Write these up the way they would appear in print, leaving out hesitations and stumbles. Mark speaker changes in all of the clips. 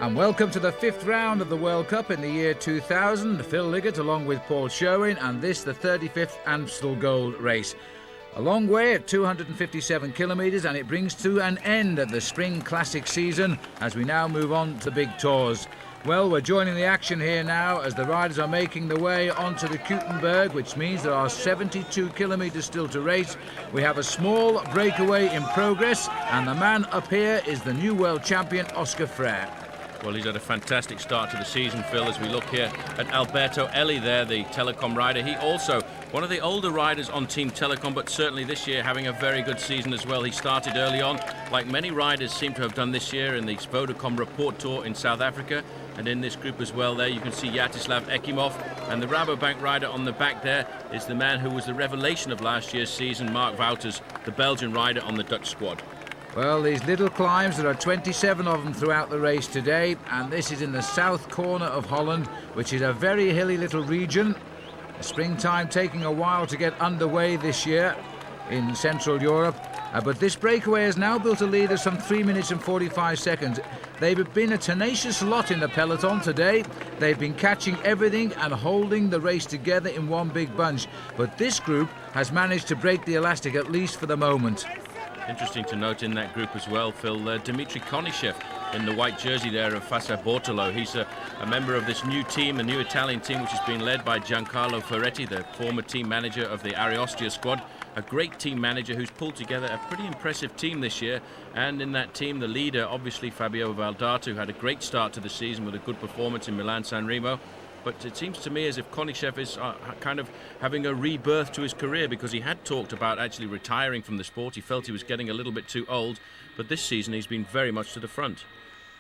Speaker 1: And welcome to the 5th round of the World Cup in the year 2000. Phil Liggett along with Paul Sherwin, and this the 35th Amstel Gold Race. A long way at 257 kilometres, and it brings to an end the Spring Classic season as we now move on to big tours. Well, we're joining the action here now as the riders are making their way onto the Keutenberg, which means there are 72 kilometres still to race. We have a small breakaway in progress, and the man up here is the new world champion, Óscar Freire.
Speaker 2: Well, he's had a fantastic start to the season, Phil, as we look here at Alberto Eli there, the Telecom rider. He also, one of the older riders on Team Telecom, but certainly this year having a very good season as well. He started early on, like many riders seem to have done this year in the Vodacom Report Tour in South Africa. And in this group as well there, you can see Jaroslav Ekimov, and the Rabobank rider on the back there is the man who was the revelation of last year's season, Mark Wouters, the Belgian rider on the Dutch squad.
Speaker 1: Well, these little climbs, there are 27 of them throughout the race today, and this is in the south corner of Holland, which is a very hilly little region. Springtime taking a while to get underway this year in Central Europe, but this breakaway has now built a lead of some 3 minutes and 45 seconds. They've been a tenacious lot in the peloton today. They've been catching everything and holding the race together in one big bunch, but this group has managed to break the elastic, at least for the moment.
Speaker 2: Interesting to note in that group as well, Phil, Dmitry Konishev in the white jersey there of Fassa Bortolo. He's a member of this new team, a new Italian team, which has been led by Giancarlo Ferretti, the former team manager of the Ariostoia squad. A great team manager who's pulled together a pretty impressive team this year. And in that team, the leader, obviously Fabio Valdato, had a great start to the season with a good performance in Milan-San Remo. But it seems to me as if Konishev is kind of having a rebirth to his career, because he had talked about actually retiring from the sport. He felt he was getting a little bit too old, but this season he's been very much to the front.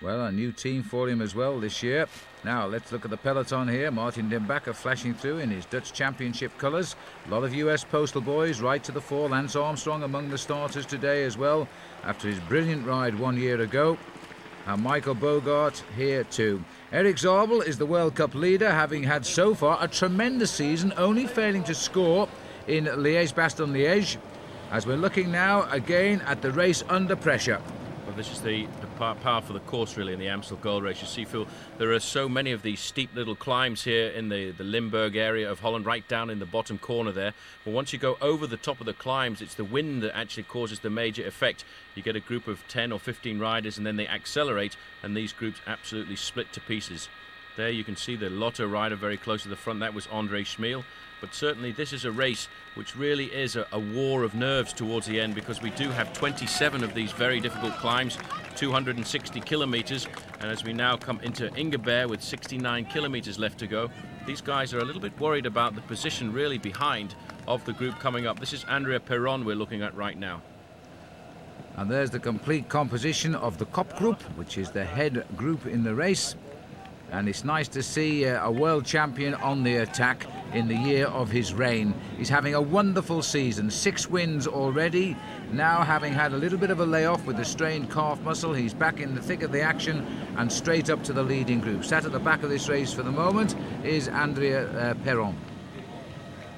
Speaker 1: Well, a new team for him as well this year. Now, let's look at the peloton here. Martin Den Bakker flashing through in his Dutch Championship colours. A lot of US postal boys right to the fore. Lance Armstrong among the starters today as well, after his brilliant ride 1 year ago. And Michael Boogerd here too. Erik Zabel is the World Cup leader, having had so far a tremendous season, only failing to score in Liège-Bastogne-Liège, as we're looking now again at the race under pressure.
Speaker 2: Well, this is the power for the course really in the Amstel Gold Race. You see, Phil, there are so many of these steep little climbs here in the Limburg area of Holland, right down in the bottom corner there. But once you go over the top of the climbs, it's the wind that actually causes the major effect. You get a group of 10 or 15 riders and then they accelerate, and these groups absolutely split to pieces. There you can see the Lotto rider very close to the front. That was André Schmiel. But certainly this is a race which really is a war of nerves towards the end, because we do have 27 of these very difficult climbs, 260 kilometres. And as we now come into Ingeberg with 69 kilometres left to go, these guys are a little bit worried about the position really behind of the group coming up. This is Andrea Perron we're looking at right now.
Speaker 1: And there's the complete composition of the Kop group, which is the head group in the race. And it's nice to see a world champion on the attack in the year of his reign. He's having a wonderful season, 6 wins already. Now, having had a little bit of a layoff with the strained calf muscle, he's back in the thick of the action and straight up to the leading group. Sat at the back of this race for the moment is Andrea Perron.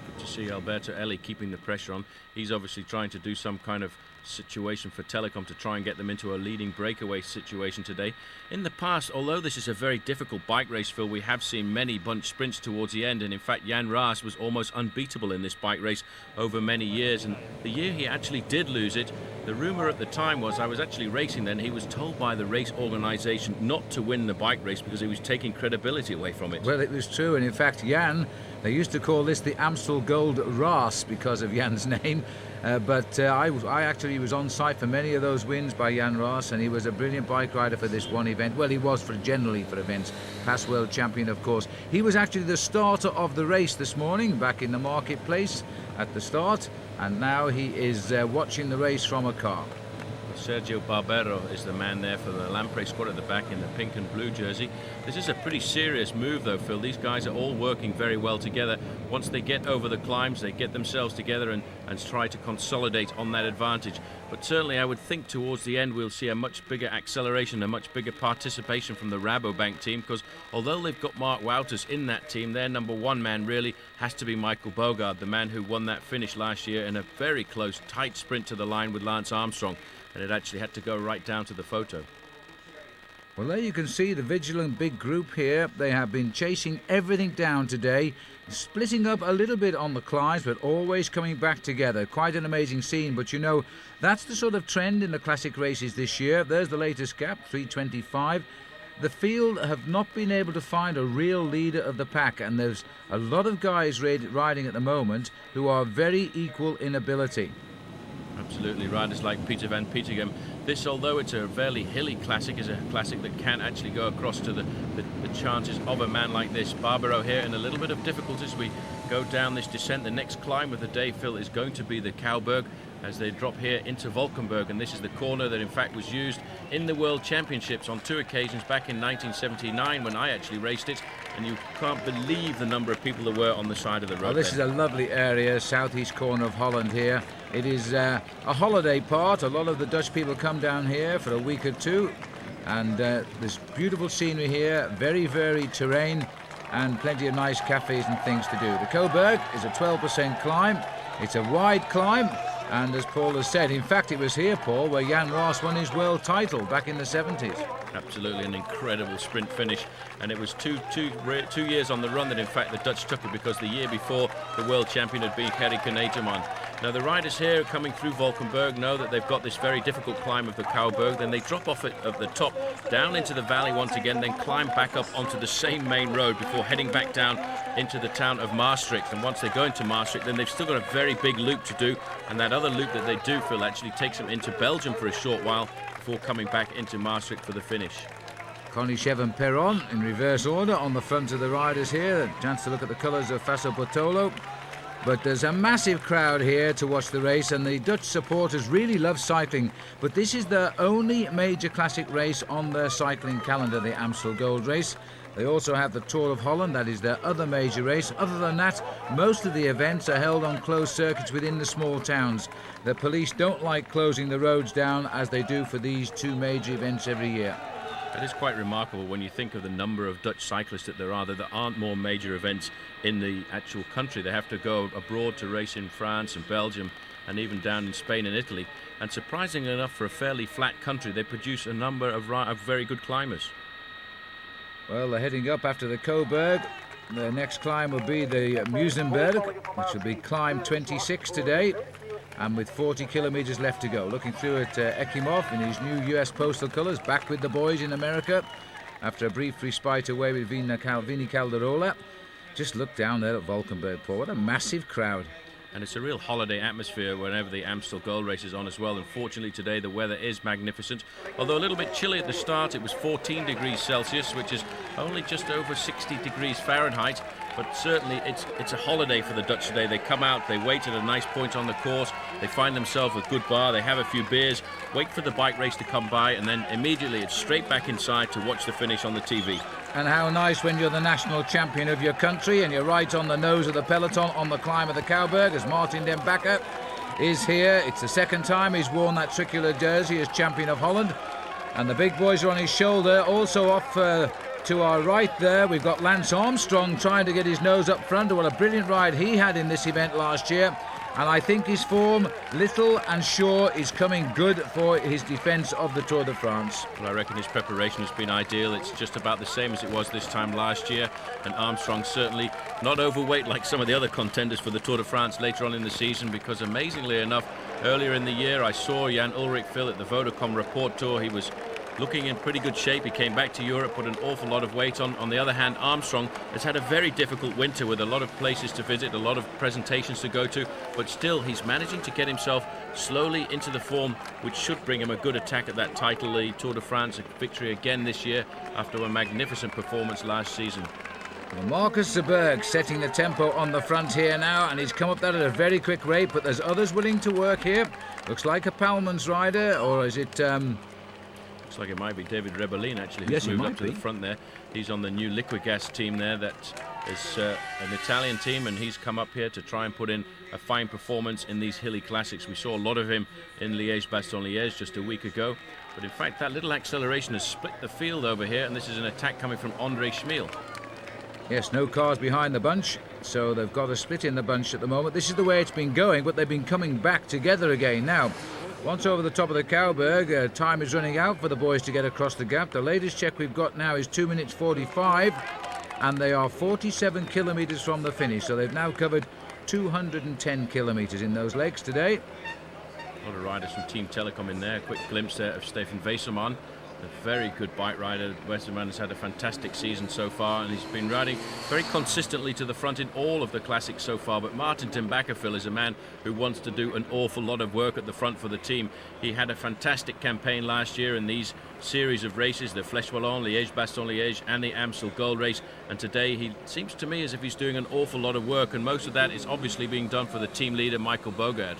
Speaker 2: Good to see Alberto Eli keeping the pressure on. He's obviously trying to do some kind of situation for Telecom to try and get them into a leading breakaway situation today. In the past, although this is a very difficult bike race, Phil, we have seen many bunch sprints towards the end, and in fact Jan Raas was almost unbeatable in this bike race over many years, and the year he actually did lose it, the rumour at the time was, I was actually racing then, he was told by the race organisation not to win the bike race because he was taking credibility away from it.
Speaker 1: Well, it was true, and in fact Jan, they used to call this the Amstel Gold Race because of Jan's name. But I actually was on site for many of those wins by Jan Raas, and he was a brilliant bike rider for this one event. Well, he was generally for events, past world champion, of course. He was actually the starter of the race this morning, back in the marketplace at the start, and now he is watching the race from a car.
Speaker 2: Sergio Barbero is the man there for the Lampre squad at the back in the pink and blue jersey. This is a pretty serious move though, Phil. These guys are all working very well together. Once they get over the climbs, they get themselves together and try to consolidate on that advantage. But certainly I would think towards the end we'll see a much bigger acceleration, a much bigger participation from the Rabobank team, because although they've got Mark Wouters in that team, their number one man really has to be Michael Boogerd, the man who won that finish last year in a very close, tight sprint to the line with Lance Armstrong. And it actually had to go right down to the photo.
Speaker 1: Well, there you can see the vigilant big group here. They have been chasing everything down today, splitting up a little bit on the climbs, but always coming back together. Quite an amazing scene, but you know, that's the sort of trend in the classic races this year. There's the latest gap, 3:25. The field have not been able to find a real leader of the pack, and there's a lot of guys riding at the moment who are very equal in ability.
Speaker 2: Absolutely, riders like Peter Van Petegem. This, although it's a fairly hilly classic, is a classic that can actually go across to the chances of a man like this. Barbaro here in a little bit of difficulties. We go down this descent. The next climb of the day, Phil, is going to be the Cowberg as they drop here into Valkenburg, and this is the corner that in fact was used in the World Championships on 2 occasions back in 1979 when I actually raced it, and you can't believe the number of people there were on the side of the road.
Speaker 1: Well, this is a lovely area, southeast corner of Holland here. It is a holiday part. A lot of the Dutch people come down here for a week or two, and there's beautiful scenery here, very varied terrain, and plenty of nice cafes and things to do. The Cowberg is a 12% climb. It's a wide climb, and as Paul has said, in fact it was here, Paul, where Jan Roos won his world title back in the 70s.
Speaker 2: Absolutely an incredible sprint finish, and it was two years on the run that in fact the Dutch took it, because the year before the world champion had been Hendrik Van Dyck. Now the riders here coming through Valkenburg know that they've got this very difficult climb of the Cowberg, then they drop off at the top down into the valley once again, then climb back up onto the same main road before heading back down into the town of Maastricht. And once they go into Maastricht, then they've still got a very big loop to do, and that other loop that they do, Phil, actually takes them into Belgium for a short while before coming back into Maastricht for the finish.
Speaker 1: Koniczew and Perron in reverse order on the front of the riders here. A chance to look at the colours of Faso Bortolo. But there's a massive crowd here to watch the race, and the Dutch supporters really love cycling. But this is the only major classic race on their cycling calendar, the Amstel Gold Race. They also have the Tour of Holland, that is their other major race. Other than that, most of the events are held on closed circuits within the small towns. The police don't like closing the roads down as they do for these two major events every year.
Speaker 2: It is quite remarkable when you think of the number of Dutch cyclists that there are, that there aren't more major events in the actual country. They have to go abroad to race in France and Belgium and even down in Spain and Italy. And surprisingly enough, for a fairly flat country, they produce a number of very good climbers.
Speaker 1: Well, they're heading up after the Cowberg. The next climb will be the Muizenberg, which will be climb 26 today, and with 40 kilometres left to go. Looking through at Ekimov in his new US postal colours, back with the boys in America after a brief respite away with Vini Calderola. Just look down there at Valkenburg, Paul. What a massive crowd.
Speaker 2: And it's a real holiday atmosphere whenever the Amstel Gold Race is on as well. Unfortunately today the weather is magnificent. Although a little bit chilly at the start, it was 14 degrees Celsius, which is only just over 60 degrees Fahrenheit. But certainly it's a holiday for the Dutch today. They come out, they wait at a nice point on the course, they find themselves a good bar, they have a few beers, wait for the bike race to come by, and then immediately it's straight back inside to watch the finish on the TV.
Speaker 1: And how nice when you're the national champion of your country and you're right on the nose of the peloton on the climb of the Cowberg, as Martin den Bakker is here. It's the second time he's worn that tricolor jersey as champion of Holland. And the big boys are on his shoulder. Also off to our right there, we've got Lance Armstrong trying to get his nose up front. What a brilliant ride he had in this event last year. And I think his form, little and sure, is coming good for his defence of the Tour de France.
Speaker 2: Well, I reckon his preparation has been ideal. It's just about the same as it was this time last year. And Armstrong certainly not overweight like some of the other contenders for the Tour de France later on in the season, because amazingly enough, earlier in the year I saw Jan Ullrich Phil at the Vodacom Report Tour. He was looking in pretty good shape. He came back to Europe, put an awful lot of weight on. On the other hand, Armstrong has had a very difficult winter with a lot of places to visit, a lot of presentations to go to, but still he's managing to get himself slowly into the form which should bring him a good attack at that title, the Tour de France, a victory again this year after a magnificent performance last season.
Speaker 1: Well, Markus Zberg setting the tempo on the front here now, and he's come up that at a very quick rate, but there's others willing to work here. Looks like a Palmans rider, or is it...
Speaker 2: Looks like it might be David Rebellin actually, who's moved up to the front there. He's on the new Liquigas team there, that is an Italian team, and he's come up here to try and put in a fine performance in these hilly classics. We saw a lot of him in Liège-Bastogne-Liège just a week ago, but in fact that little acceleration has split the field over here, and this is an attack coming from André Schmiel.
Speaker 1: Yes, no cars behind the bunch, so they've got a split in the bunch at the moment. This is the way it's been going, but they've been coming back together again. Now, Once over the top of the Cowberg, time is running out for the boys to get across the gap. The latest check we've got now is 2 minutes 45, and they are 47 kilometres from the finish. So they've now covered 210 kilometres in those legs today.
Speaker 2: A lot of riders from Team Telecom in there. A quick glimpse there of Stefan Wesermann, a very good bike rider. Wesermann has had a fantastic season so far, and he's been riding very consistently to the front in all of the classics so far. But Martin ten Bakker is a man who wants to do an awful lot of work at the front for the team. He had a fantastic campaign last year in these series of races, the Flèche Wallonne, Liège-Bastogne-Liège and the Amstel Gold Race, and today he seems to me as if he's doing an awful lot of work, and most of that is obviously being done for the team leader Michael Boogerd.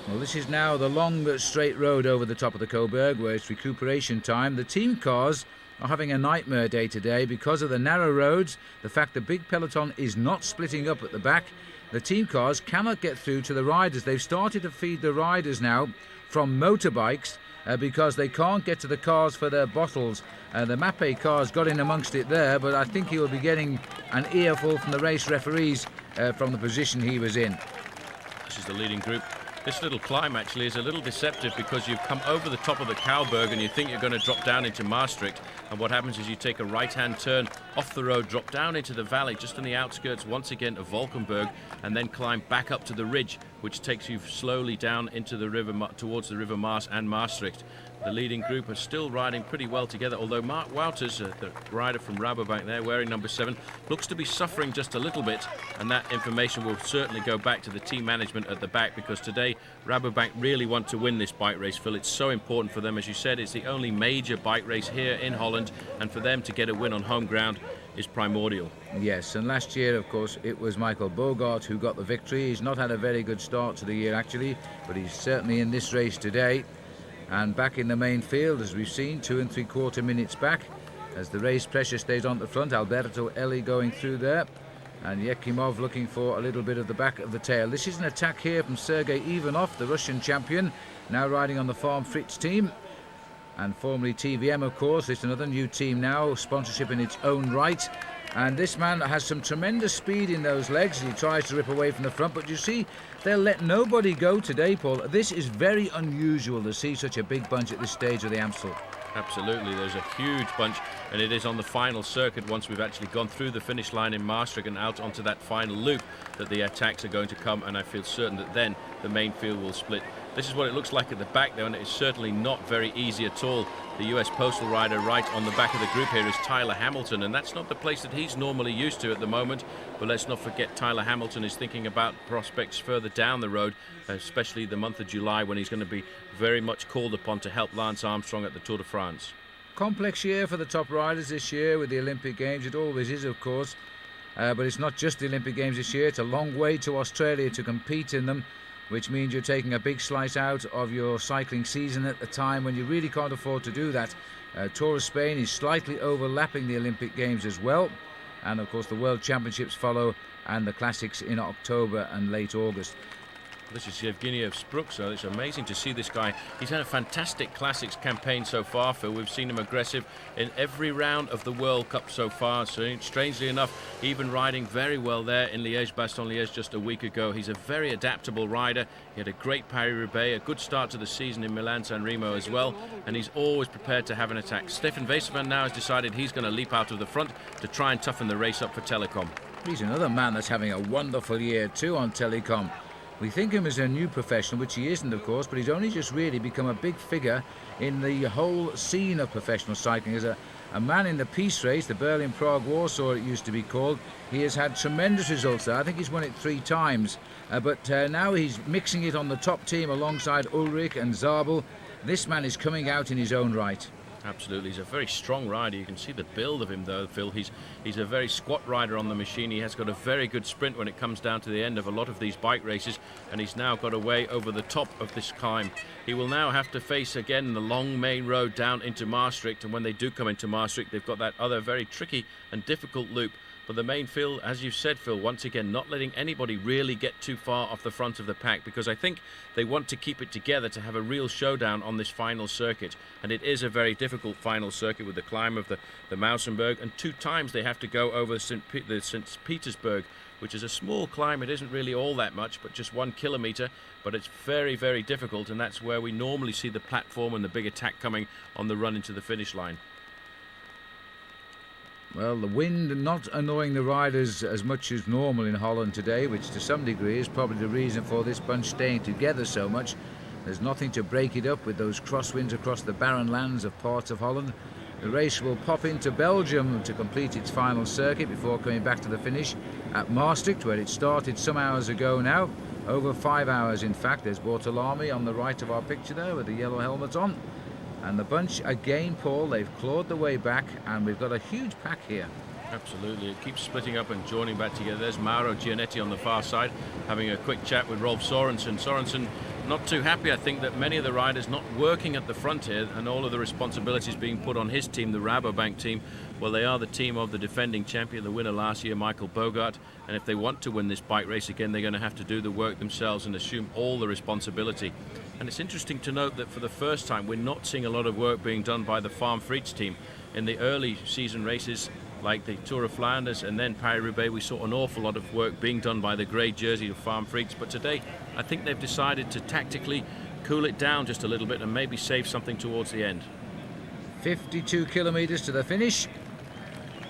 Speaker 1: Well, this is now the long straight road over the top of the Cowberg, where it's recuperation time. The team cars are having a nightmare day today because of the narrow roads, the fact the big peloton is not splitting up at the back. The team cars cannot get through to the riders. They've started to feed the riders now from motorbikes because they can't get to the cars for their bottles. The Mappe cars got in amongst it there, but I think he will be getting an earful from the race referees from the position he was in.
Speaker 2: This is the leading group. This little climb actually is a little deceptive because you've come over the top of the Cowberg and you think you're going to drop down into Maastricht, and what happens is you take a right-hand turn off the road, drop down into the valley just on the outskirts once again of Valkenburg, and then climb back up to the ridge, which takes you slowly down into the river towards the River Maas and Maastricht. The leading group are still riding pretty well together, although Mark Wouters, the rider from Rabobank there, wearing number 7, looks to be suffering just a little bit, and that information will certainly go back to the team management at the back, because today Rabobank really want to win this bike race, Phil. It's so important for them. As you said, it's the only major bike race here in Holland, and for them to get a win on home ground is primordial.
Speaker 1: Yes, and last year, of course, it was Michael Boogerd who got the victory. He's not had a very good start to the year, actually, but he's certainly in this race today. And back in the main field, as we've seen, 2 3/4 minutes back, as the race pressure stays on the front. Alberto Elli going through there, and Yekimov looking for a little bit of the back of the tail. This is an attack here from Sergei Ivanov, the Russian champion, now riding on the Farm Fritz team, and formerly TVM, of course. It's another new team now, sponsorship in its own right. And this man has some tremendous speed in those legs. He tries to rip away from the front, but you see, they'll let nobody go today, Paul. This is very unusual to see such a big bunch at this stage of the Amstel.
Speaker 2: Absolutely, there's a huge bunch, and it is on the final circuit, once we've actually gone through the finish line in Maastricht and out onto that final loop, that the attacks are going to come, and I feel certain that then the main field will split. This is what it looks like at the back, though, and it's certainly not very easy at all. The US Postal rider right on the back of the group here is Tyler Hamilton, and that's not the place that he's normally used to at the moment. But let's not forget, Tyler Hamilton is thinking about prospects further down the road, especially the month of July, when he's going to be very much called upon to help Lance Armstrong at the Tour de France.
Speaker 1: Complex year for the top riders this year with the Olympic Games. It always is, of course, but it's not just the Olympic Games this year. It's a long way to Australia to compete in them, which means you're taking a big slice out of your cycling season at the time when you really can't afford to do that. Tour of Spain is slightly overlapping the Olympic Games as well, and of course the World Championships follow, and the Classics in October and late August.
Speaker 2: This is Zbigniew Spruch, so it's amazing to see this guy. He's had a fantastic Classics campaign so far, Phil. We've seen him aggressive in every round of the World Cup so far. So strangely enough, even riding very well there in Liège-Bastogne-Liège just a week ago. He's a very adaptable rider. He had a great Paris-Roubaix, a good start to the season in Milan-San Remo as well, and he's always prepared to have an attack. Stefan Wesermann now has decided he's going to leap out of the front to try and toughen the race up for Telecom.
Speaker 1: He's another man that's having a wonderful year too on Telecom. We think him as a new professional, which he isn't, of course, but he's only just really become a big figure in the whole scene of professional cycling. As a man in the peace race, the Berlin-Prague-Warsaw it used to be called, he has had tremendous results there. I think he's won it 3 times. But now he's mixing it on the top team alongside Ulrich and Zabel. This man is coming out in his own right.
Speaker 2: Absolutely, he's a very strong rider. You can see the build of him though, Phil. He's a very squat rider on the machine. He has got a very good sprint when it comes down to the end of a lot of these bike races, and he's now got away over the top of this climb. He will now have to face again the long main road down into Maastricht, and when they do come into Maastricht, they've got that other very tricky and difficult loop. But the main field, as you've said, Phil, once again, not letting anybody really get too far off the front of the pack, because I think they want to keep it together to have a real showdown on this final circuit. And it is a very difficult final circuit with the climb of the Mausenberg, and 2 times they have to go over the St. Petersburg which is a small climb. It isn't really all that much, but just 1 kilometre, but it's very, very difficult, and that's where we normally see the platform and the big attack coming on the run into the finish line.
Speaker 1: Well, the wind not annoying the riders as much as normal in Holland today, which to some degree is probably the reason for this bunch staying together so much. There's nothing to break it up with those crosswinds across the barren lands of parts of Holland. The race will pop into Belgium to complete its final circuit before coming back to the finish at Maastricht, where it started some hours ago now. Over 5 hours, in fact. There's Bortolami on the right of our picture there with the yellow helmet on. And the bunch again, Paul, they've clawed the way back, and we've got a huge pack here.
Speaker 2: Absolutely, it keeps splitting up and joining back together. There's Mauro Gianetti on the far side having a quick chat with Rolf Sorensen. Sorensen not too happy, I think, that many of the riders not working at the front here, and all of the responsibilities being put on his team, the Rabobank team. Well, they are the team of the defending champion, the winner last year, Michael Boogerd, and if they want to win this bike race again, they're going to have to do the work themselves and assume all the responsibility. And it's interesting to note that for the first time, we're not seeing a lot of work being done by the Van Petegem team. In the early season races, like the Tour of Flanders and then Paris-Roubaix, we saw an awful lot of work being done by the grey jersey of Van Petegem. But today, I think they've decided to tactically cool it down just a little bit and maybe save something towards the end.
Speaker 1: 52 kilometres to the finish.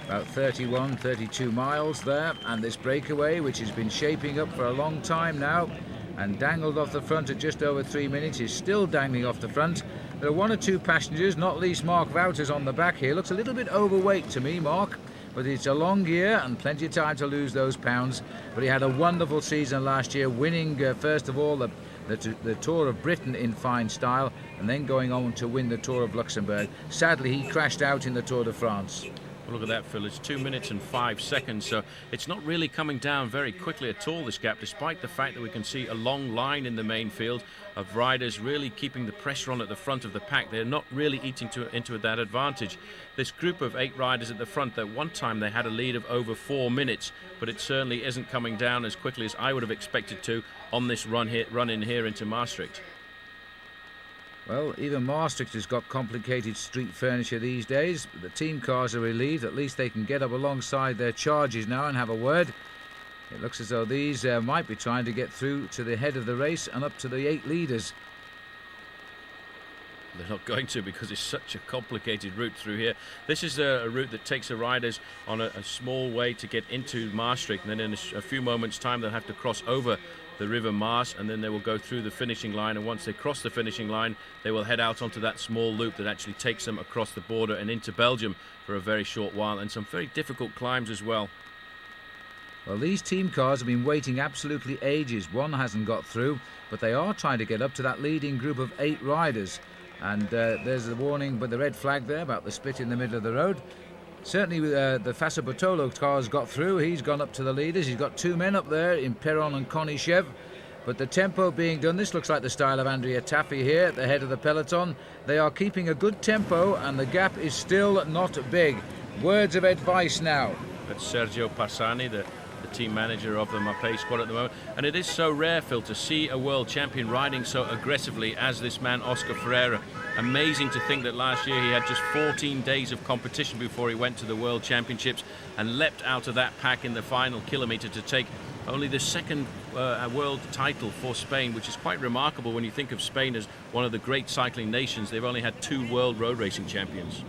Speaker 1: About 31, 32 miles there. And this breakaway, which has been shaping up for a long time now and dangled off the front at just over 3 minutes, is still dangling off the front. There are 1 or 2 passengers, not least Mark Wouters on the back here. Looks a little bit overweight to me, Mark, but it's a long year and plenty of time to lose those pounds. But he had a wonderful season last year, winning first of all the Tour of Britain in fine style, and then going on to win the Tour of Luxembourg. Sadly, he crashed out in the Tour de France.
Speaker 2: Well, look at that, Phil. It's 2 minutes and 5 seconds, so it's not really coming down very quickly at all, this gap, despite the fact that we can see a long line in the main field of riders really keeping the pressure on at the front of the pack. They're not really eating into that advantage. This group of 8 riders at the front, at one time they had a lead of over 4 minutes, but it certainly isn't coming down as quickly as I would have expected to on this run in here into Maastricht.
Speaker 1: Well, even Maastricht has got complicated street furniture these days. The team cars are relieved. At least they can get up alongside their charges now and have a word. It looks as though these might be trying to get through to the head of the race and up to the 8 leaders.
Speaker 2: They're not going to, because it's such a complicated route through here. This is a route that takes the riders on a small way to get into Maastricht, and then in a few moments' time they'll have to cross over the River Maas, and then they will go through the finishing line, and once they cross the finishing line they will head out onto that small loop that actually takes them across the border and into Belgium for a very short while, and some very difficult climbs as well.
Speaker 1: Well, these team cars have been waiting absolutely ages. One hasn't got through, but they are trying to get up to that leading group of 8 riders, and there's the warning with the red flag there about the split in the middle of the road. Certainly the Fassa Bortolo car's got through. He's gone up to the leaders. He's got 2 men up there in Perron and Konishev. But the tempo being done, this looks like the style of Andrea Tafi here at the head of the peloton. They are keeping a good tempo, and the gap is still not big. Words of advice now.
Speaker 2: That's Sergio Passani, the team manager of the Mapei squad at the moment. And it is so rare, Phil, to see a world champion riding so aggressively as this man, Óscar Freire. Amazing to think that last year he had just 14 days of competition before he went to the World Championships and leapt out of that pack in the final kilometre to take only the 2nd world title for Spain, which is quite remarkable when you think of Spain as one of the great cycling nations. They've only had 2 world road racing champions.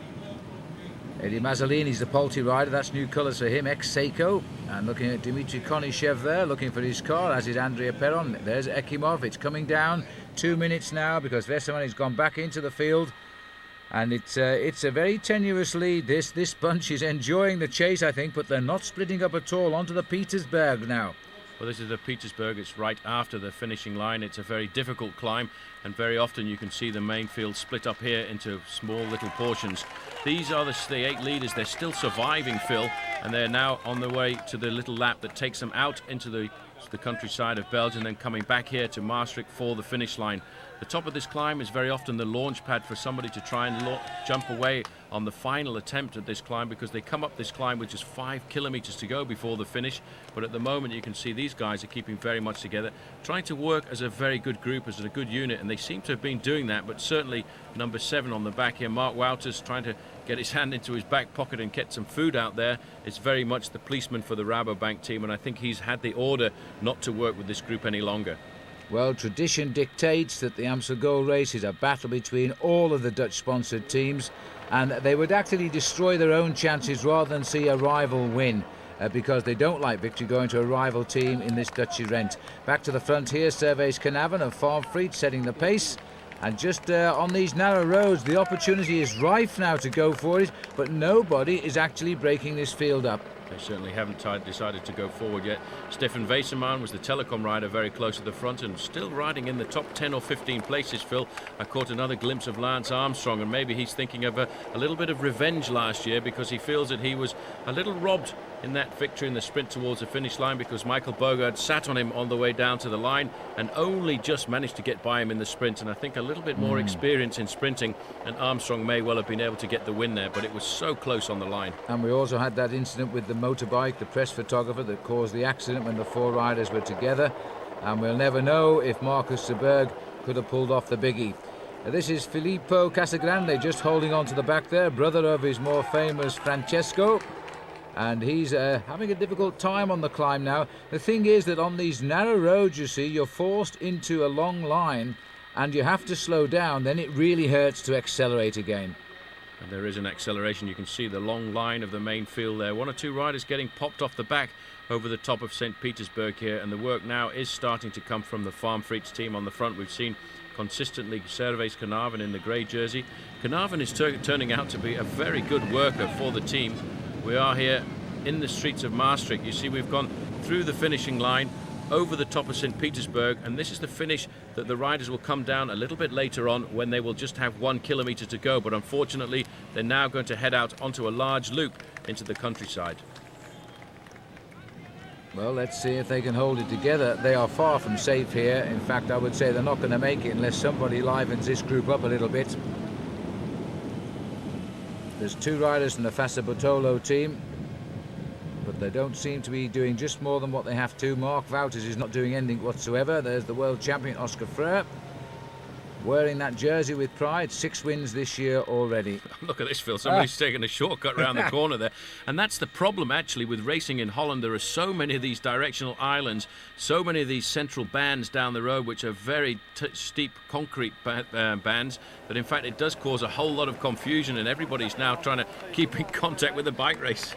Speaker 1: Eddie Mazzolini's the Polti rider. That's new colours for him, ex-Seiko. And looking at Dmitry Konishev there, looking for his car, as is Andrea Perron. There's Ekimov. It's coming down. 2 minutes now because Vesemani's gone back into the field. And it's a very tenuous lead. This bunch is enjoying the chase, I think, but they're not splitting up at all. Onto the Petersberg now.
Speaker 2: Well, this is the Petersberg. It's right after the finishing line. It's a very difficult climb, and very often you can see the main field split up here into small little portions. These are the 8 leaders. They're still surviving, Phil, and they're now on the way to the little lap that takes them out into the countryside of Belgium, then coming back here to Maastricht for the finish line. The top of this climb is very often the launch pad for somebody to try and jump away on the final attempt at this climb, because they come up this climb with just 5 kilometres to go before the finish. But at the moment you can see these guys are keeping very much together, trying to work as a very good group, as a good unit, and they seem to have been doing that. But certainly number 7 on the back here, Mark Wouters, trying to get his hand into his back pocket and get some food out there. It's very much the policeman for the Rabobank team, and I think he's had the order not to work with this group any longer.
Speaker 1: Well, tradition dictates that the Amstel Gold Race is a battle between all of the Dutch-sponsored teams, and they would actually destroy their own chances rather than see a rival win, because they don't like victory going to a rival team in this Dutch event. Back to the front here, Servais Knaven of Farmfried setting the pace. And just on these narrow roads, the opportunity is rife now to go for it, but nobody is actually breaking this field up.
Speaker 2: They certainly haven't decided to go forward yet. Stefan Weissermann was the telecom rider, very close to the front and still riding in the top 10 or 15 places, Phil. I caught another glimpse of Lance Armstrong, and maybe he's thinking of a little bit of revenge last year, because he feels that he was a little robbed in that victory in the sprint towards the finish line, because Michael Boogerd sat on him on the way down to the line and only just managed to get by him in the sprint. And I think a little bit more experience in sprinting, and Armstrong may well have been able to get the win there, but it was so close on the line.
Speaker 1: And we also had that incident with the motorbike, the press photographer, that caused the accident when the 4 riders were together, and we'll never know if Markus Zberg could have pulled off the biggie. This is Filippo Casagrande just holding on to the back there, brother of his more famous Francesco, and he's having a difficult time on the climb now. The thing is that on these narrow roads, you see, you're forced into a long line and you have to slow down, then it really hurts to accelerate again.
Speaker 2: And there is an acceleration. You can see the long line of the main field there. 1 or 2 riders getting popped off the back over the top of St. Petersburg here, and the work now is starting to come from the Farmfried team on the front. We've seen consistently Servais Knaven in the grey jersey. Knaven is turning out to be a very good worker for the team. We are here in the streets of Maastricht. You see, we've gone through the finishing line, over the top of St. Petersburg, and this is the finish that the riders will come down a little bit later on, when they will just have 1 kilometre to go. But unfortunately, they're now going to head out onto a large loop into the countryside.
Speaker 1: Well, let's see if they can hold it together. They are far from safe here. In fact, I would say they're not going to make it unless somebody livens this group up a little bit. There's 2 riders from the Fassa Bortolo team, but they don't seem to be doing just more than what they have to. Mark Wouters is not doing anything whatsoever. There's the world champion Óscar Freire, wearing that jersey with pride. 6 wins this year already.
Speaker 2: Look at this, Phil. Somebody's taking a shortcut around the corner there. And that's the problem, actually, with racing in Holland. There are so many of these directional islands, so many of these central bands down the road, which are very steep concrete bands, that in fact it does cause a whole lot of confusion, and everybody's now trying to keep in contact with the bike race.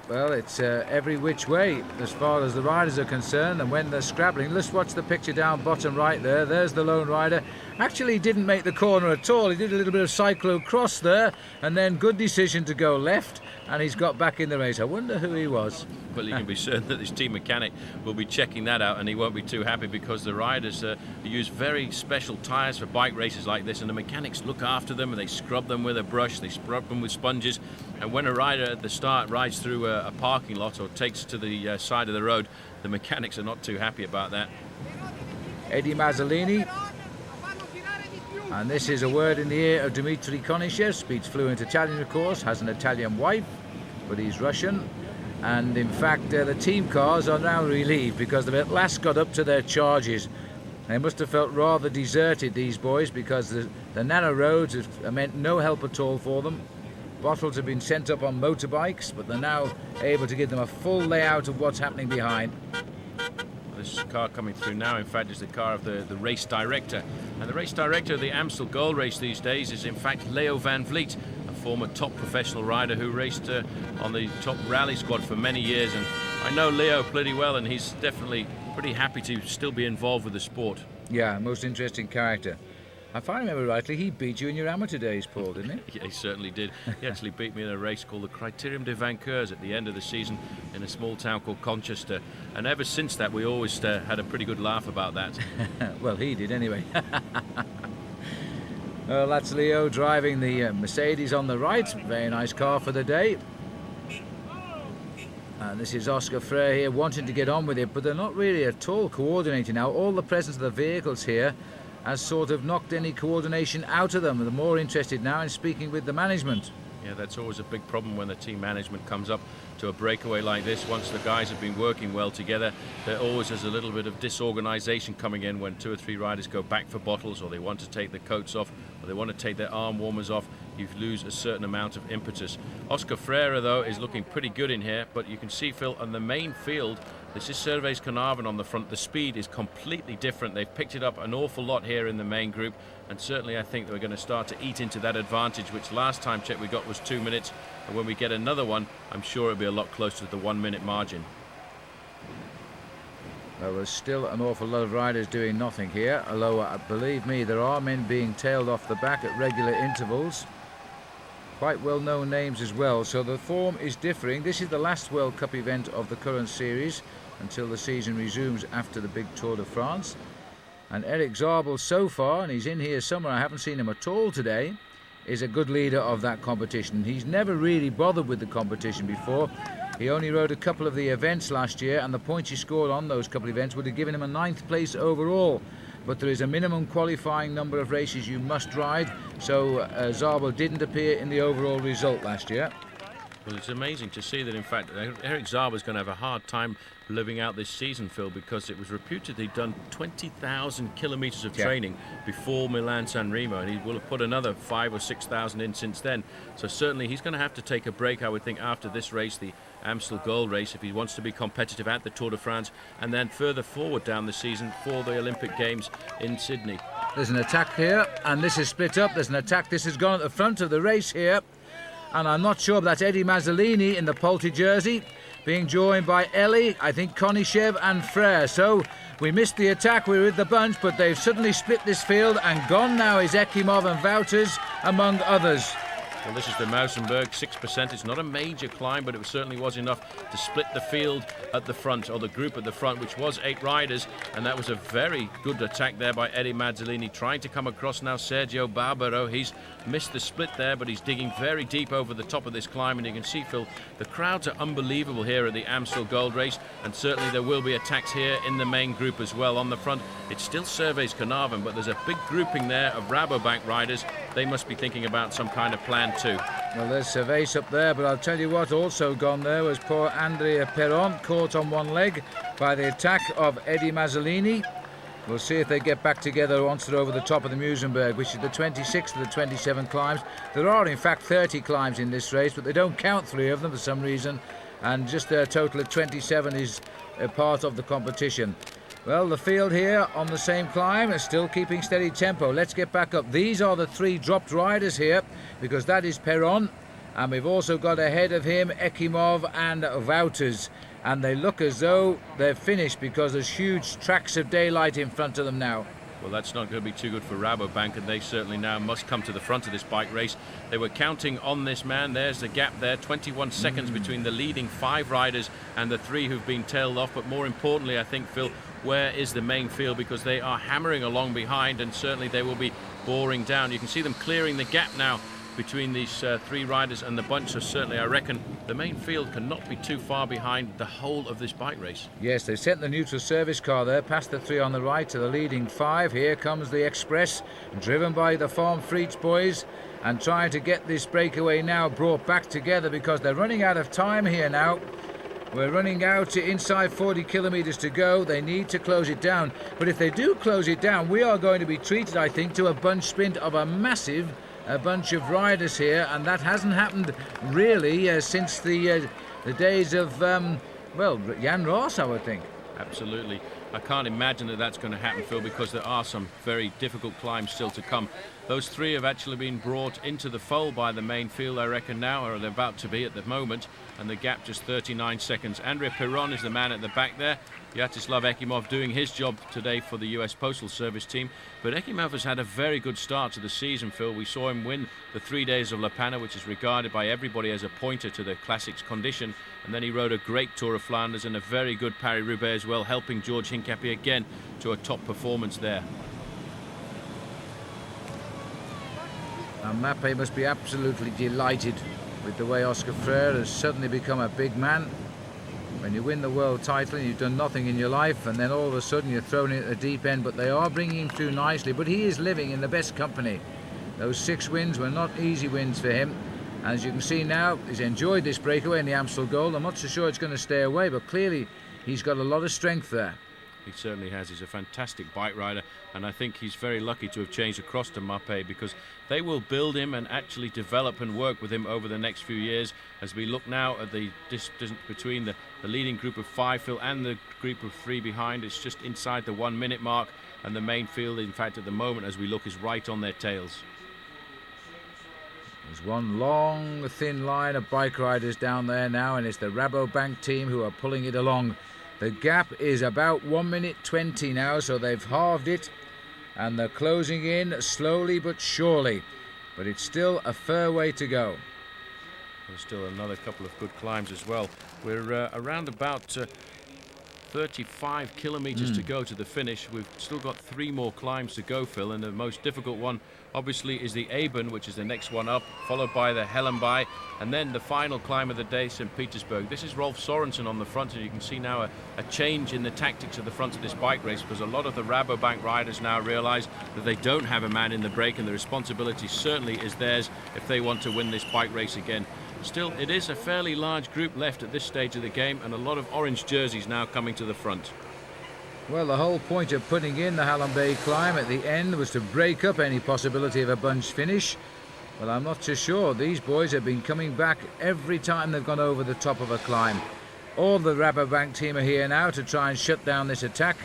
Speaker 1: Well, it's every which way as far as the riders are concerned, and when they're scrabbling, let's watch the picture down bottom right there. There's the lone rider. Actually didn't make the corner at all. He did a little bit of cyclo-cross there, and then good decision to go left, and he's got back in the race. I wonder who he was.
Speaker 2: Well, you can be certain that his team mechanic will be checking that out, and he won't be too happy, because the riders use very special tyres for bike races like this, and the mechanics look after them, and they scrub them with a brush, they scrub them with sponges. And when a rider at the start rides through a parking lot or takes to the side of the road, the mechanics are not too happy about that.
Speaker 1: Eddie Mazzolini. And this is a word in the ear of Dmitry Konishev. Speaks fluent Italian, of course, has an Italian wife, but he's Russian. And in fact, the team cars are now relieved, because they've at last got up to their charges. They must have felt rather deserted, these boys, because the narrow roads have meant no help at all for them. Bottles have been sent up on motorbikes, but they're now able to give them a full layout of what's happening behind.
Speaker 2: This car coming through now, in fact, is the car of the race director. And the race director of the Amstel Gold Race these days is, in fact, Leo van Vliet, a former top professional rider who raced on the top rally squad for many years. And I know Leo pretty well, and he's definitely pretty happy to still be involved with the sport.
Speaker 1: Yeah, most interesting character. If I remember rightly, he beat you in your amateur days, Paul, didn't he?
Speaker 2: Yeah, he certainly did. He actually beat me in a race called the Criterium de Vainqueurs at the end of the season in a small town called Colchester. And ever since that, we always had a pretty good laugh about that.
Speaker 1: Well, he did anyway. Well, that's Leo driving the Mercedes on the right. Very nice car for the day. And this is Óscar Freire here, wanting to get on with it, but they're not really at all coordinating now. All the presence of the vehicles here has sort of knocked any coordination out of them. They're more interested now in speaking with the management.
Speaker 2: Yeah, that's always a big problem when the team management comes up to a breakaway like this. Once the guys have been working well together, there always is a little bit of disorganization coming in when 2 or 3 riders go back for bottles, or they want to take their coats off, or they want to take their arm warmers off. You lose a certain amount of impetus. Óscar Freire, though, is looking pretty good in here, but you can see, Phil, on the main field, this is Cervéis Caernarfon on the front. The speed is completely different. They've picked it up an awful lot here in the main group, and certainly I think they're going to start to eat into that advantage, which last time check we got was 2 minutes, and when we get another one, I'm sure it'll be a lot closer to the 1 minute margin.
Speaker 1: There was still an awful lot of riders doing nothing here, although believe me, there are men being tailed off the back at regular intervals. Quite well-known names as well, so the form is differing. This is the last World Cup event of the current series until the season resumes after the big Tour de France. And Erik Zabel so far, and he's in here somewhere, I haven't seen him at all today, is a good leader of that competition. He's never really bothered with the competition before. He only rode a couple of the events last year, and the points he scored on those couple of events would have given him a 9th place overall. But there is a minimum qualifying number of races you must ride, so Zabel didn't appear in the overall result last year.
Speaker 2: Well, it's amazing to see that, in fact, Erik Zabel is going to have a hard time living out this season, Phil, because it was reputed he'd done 20,000 kilometres of training before Milan-San Remo, and he will have put another 5,000 or 6,000 in since then. So certainly he's going to have to take a break, I would think, after this race, the Amstel Gold Race, if he wants to be competitive at the Tour de France, and then further forward down the season for the Olympic Games in Sydney.
Speaker 1: There's an attack here, and this is split up. There's an attack. This has gone at the front of the race here, and I'm not sure, but that's Eddie Mazzolini in the Polti jersey, being joined by Eli, I think Konishev and Freire. So we missed the attack, we were with the bunch, but they've suddenly split this field, and gone now is Ekimov and Wouters, among others.
Speaker 2: Well, this is the Mausenberg 6%. It's not a major climb, but it certainly was enough to split the field at the front, or the group at the front, which was 8 riders, and that was a very good attack there by Eddie Mazzolini, trying to come across now Sergio Barbaro. He's missed the split there, but he's digging very deep over the top of this climb, and you can see, Phil, the crowds are unbelievable here at the Amstel Gold Race, and certainly there will be attacks here in the main group as well. On the front, it's still Cervéis Caernarfon, but there's a big grouping there of Rabobank riders. They must be thinking about some kind of plan too.
Speaker 1: Well, there's Cervéis up there, but I'll tell you what, also gone there was poor Andrea Perron, caught on one leg by the attack of Eddie Mazzolini. We'll see if they get back together once they're over the top of the Mausenberg, which is the 26th of the 27 climbs. There are, in fact, 30 climbs in this race, but they don't count 3 of them for some reason, and just a total of 27 is a part of the competition. Well, the field here on the same climb is still keeping steady tempo. Let's get back up. These are the 3 dropped riders here, because that is Perron, and we've also got ahead of him Ekimov and Wouters, and they look as though they're finished because there's huge tracks of daylight in front of them now.
Speaker 2: Well, that's not going to be too good for Rabobank, and they certainly now must come to the front of this bike race. They were counting on this man. There's the gap there, 21 seconds between the leading 5 riders and the 3 who've been tailed off. But more importantly, I think, Phil, where is the main field? Because they are hammering along behind, and certainly they will be boring down. You can see them clearing the gap now between these 3 riders and the bunch, so certainly I reckon the main field cannot be too far behind the whole of this bike race.
Speaker 1: Yes, they've sent the neutral service car there, past the 3 on the right to the leading 5. Here comes the Express, driven by the Farm Freets boys, and trying to get this breakaway now brought back together, because they're running out of time here now. We're running out to inside 40 kilometres to go. They need to close it down, but if they do close it down, we are going to be treated, I think, to a bunch sprint of a massive bunch of riders here, and that hasn't happened really since the days of Jan Ross, I would think.
Speaker 2: Absolutely. I can't imagine that that's going to happen, Phil, because there are some very difficult climbs still to come. Those 3 have actually been brought into the fold by the main field, I reckon now, or they're about to be at the moment, and the gap just 39 seconds. Andrea Perron is the man at the back there. Vyacheslav Ekimov doing his job today for the US Postal Service team. But Ekimov has had a very good start to the season, Phil. We saw him win the 3 days of La Panne, which is regarded by everybody as a pointer to the Classics condition. And then he rode a great Tour of Flanders and a very good Paris-Roubaix as well, helping George Hincapie again to a top performance there.
Speaker 1: And Mappe must be absolutely delighted with the way Óscar Freire has suddenly become a big man. When you win the world title and you've done nothing in your life, and then all of a sudden you're thrown in at the deep end, but they are bringing him through nicely. But he is living in the best company. Those 6 wins were not easy wins for him. As you can see now, he's enjoyed this breakaway in the Amstel Gold. I'm not so sure it's going to stay away, but clearly he's got a lot of strength there.
Speaker 2: He certainly has. He's a fantastic bike rider, and I think he's very lucky to have changed across to Mapei, because they will build him and actually develop and work with him over the next few years. As we look now at the distance between the leading group of 5, Phil, and the group of 3 behind, it's just inside the 1 minute mark, and the main field, in fact, at the moment as we look, is right on their tails.
Speaker 1: There's one long, thin line of bike riders down there now, and it's the Rabobank team who are pulling it along. The gap is about 1 minute 20 now, so they've halved it, and they're closing in slowly but surely. But it's still a fair way to go.
Speaker 2: There's still another couple of good climbs as well. We're around about 35 kilometres to go to the finish. We've still got 3 more climbs to go, Phil, and the most difficult one obviously is the Eben, which is the next one up, followed by the Hellenby, and then the final climb of the day, St. Petersburg. This is Rolf Sorensen on the front, and you can see now a change in the tactics at the front of this bike race, because a lot of the Rabobank riders now realise that they don't have a man in the break, and the responsibility certainly is theirs if they want to win this bike race again. Still, it is a fairly large group left at this stage of the game, and a lot of orange jerseys now coming to the front.
Speaker 1: Well, the whole point of putting in the Hallenbay climb at the end was to break up any possibility of a bunch finish. Well, I'm not so sure. These boys have been coming back every time they've gone over the top of a climb. All the Rabobank team are here now to try and shut down this attack,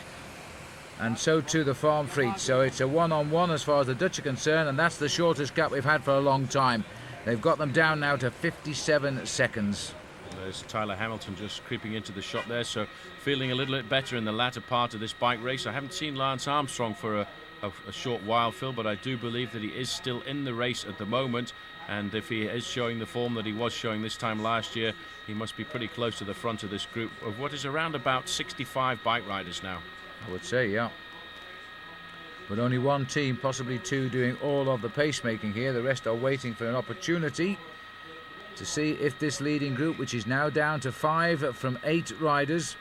Speaker 1: and so too the Farm Frites. So it's a one-on-one as far as the Dutch are concerned, and that's the shortest gap we've had for a long time. They've got them down now to 57 seconds.
Speaker 2: There's Tyler Hamilton just creeping into the shot there, so feeling a little bit better in the latter part of this bike race. I haven't seen Lance Armstrong for a short while, Phil, but I do believe that he is still in the race at the moment, and if he is showing the form that he was showing this time last year, he must be pretty close to the front of this group of what is around about 65 bike riders now.
Speaker 1: I would say, yeah. But only one team, possibly 2, doing all of the pacemaking here. The rest are waiting for an opportunity to see if this leading group, which is now down to 5 from 8 riders.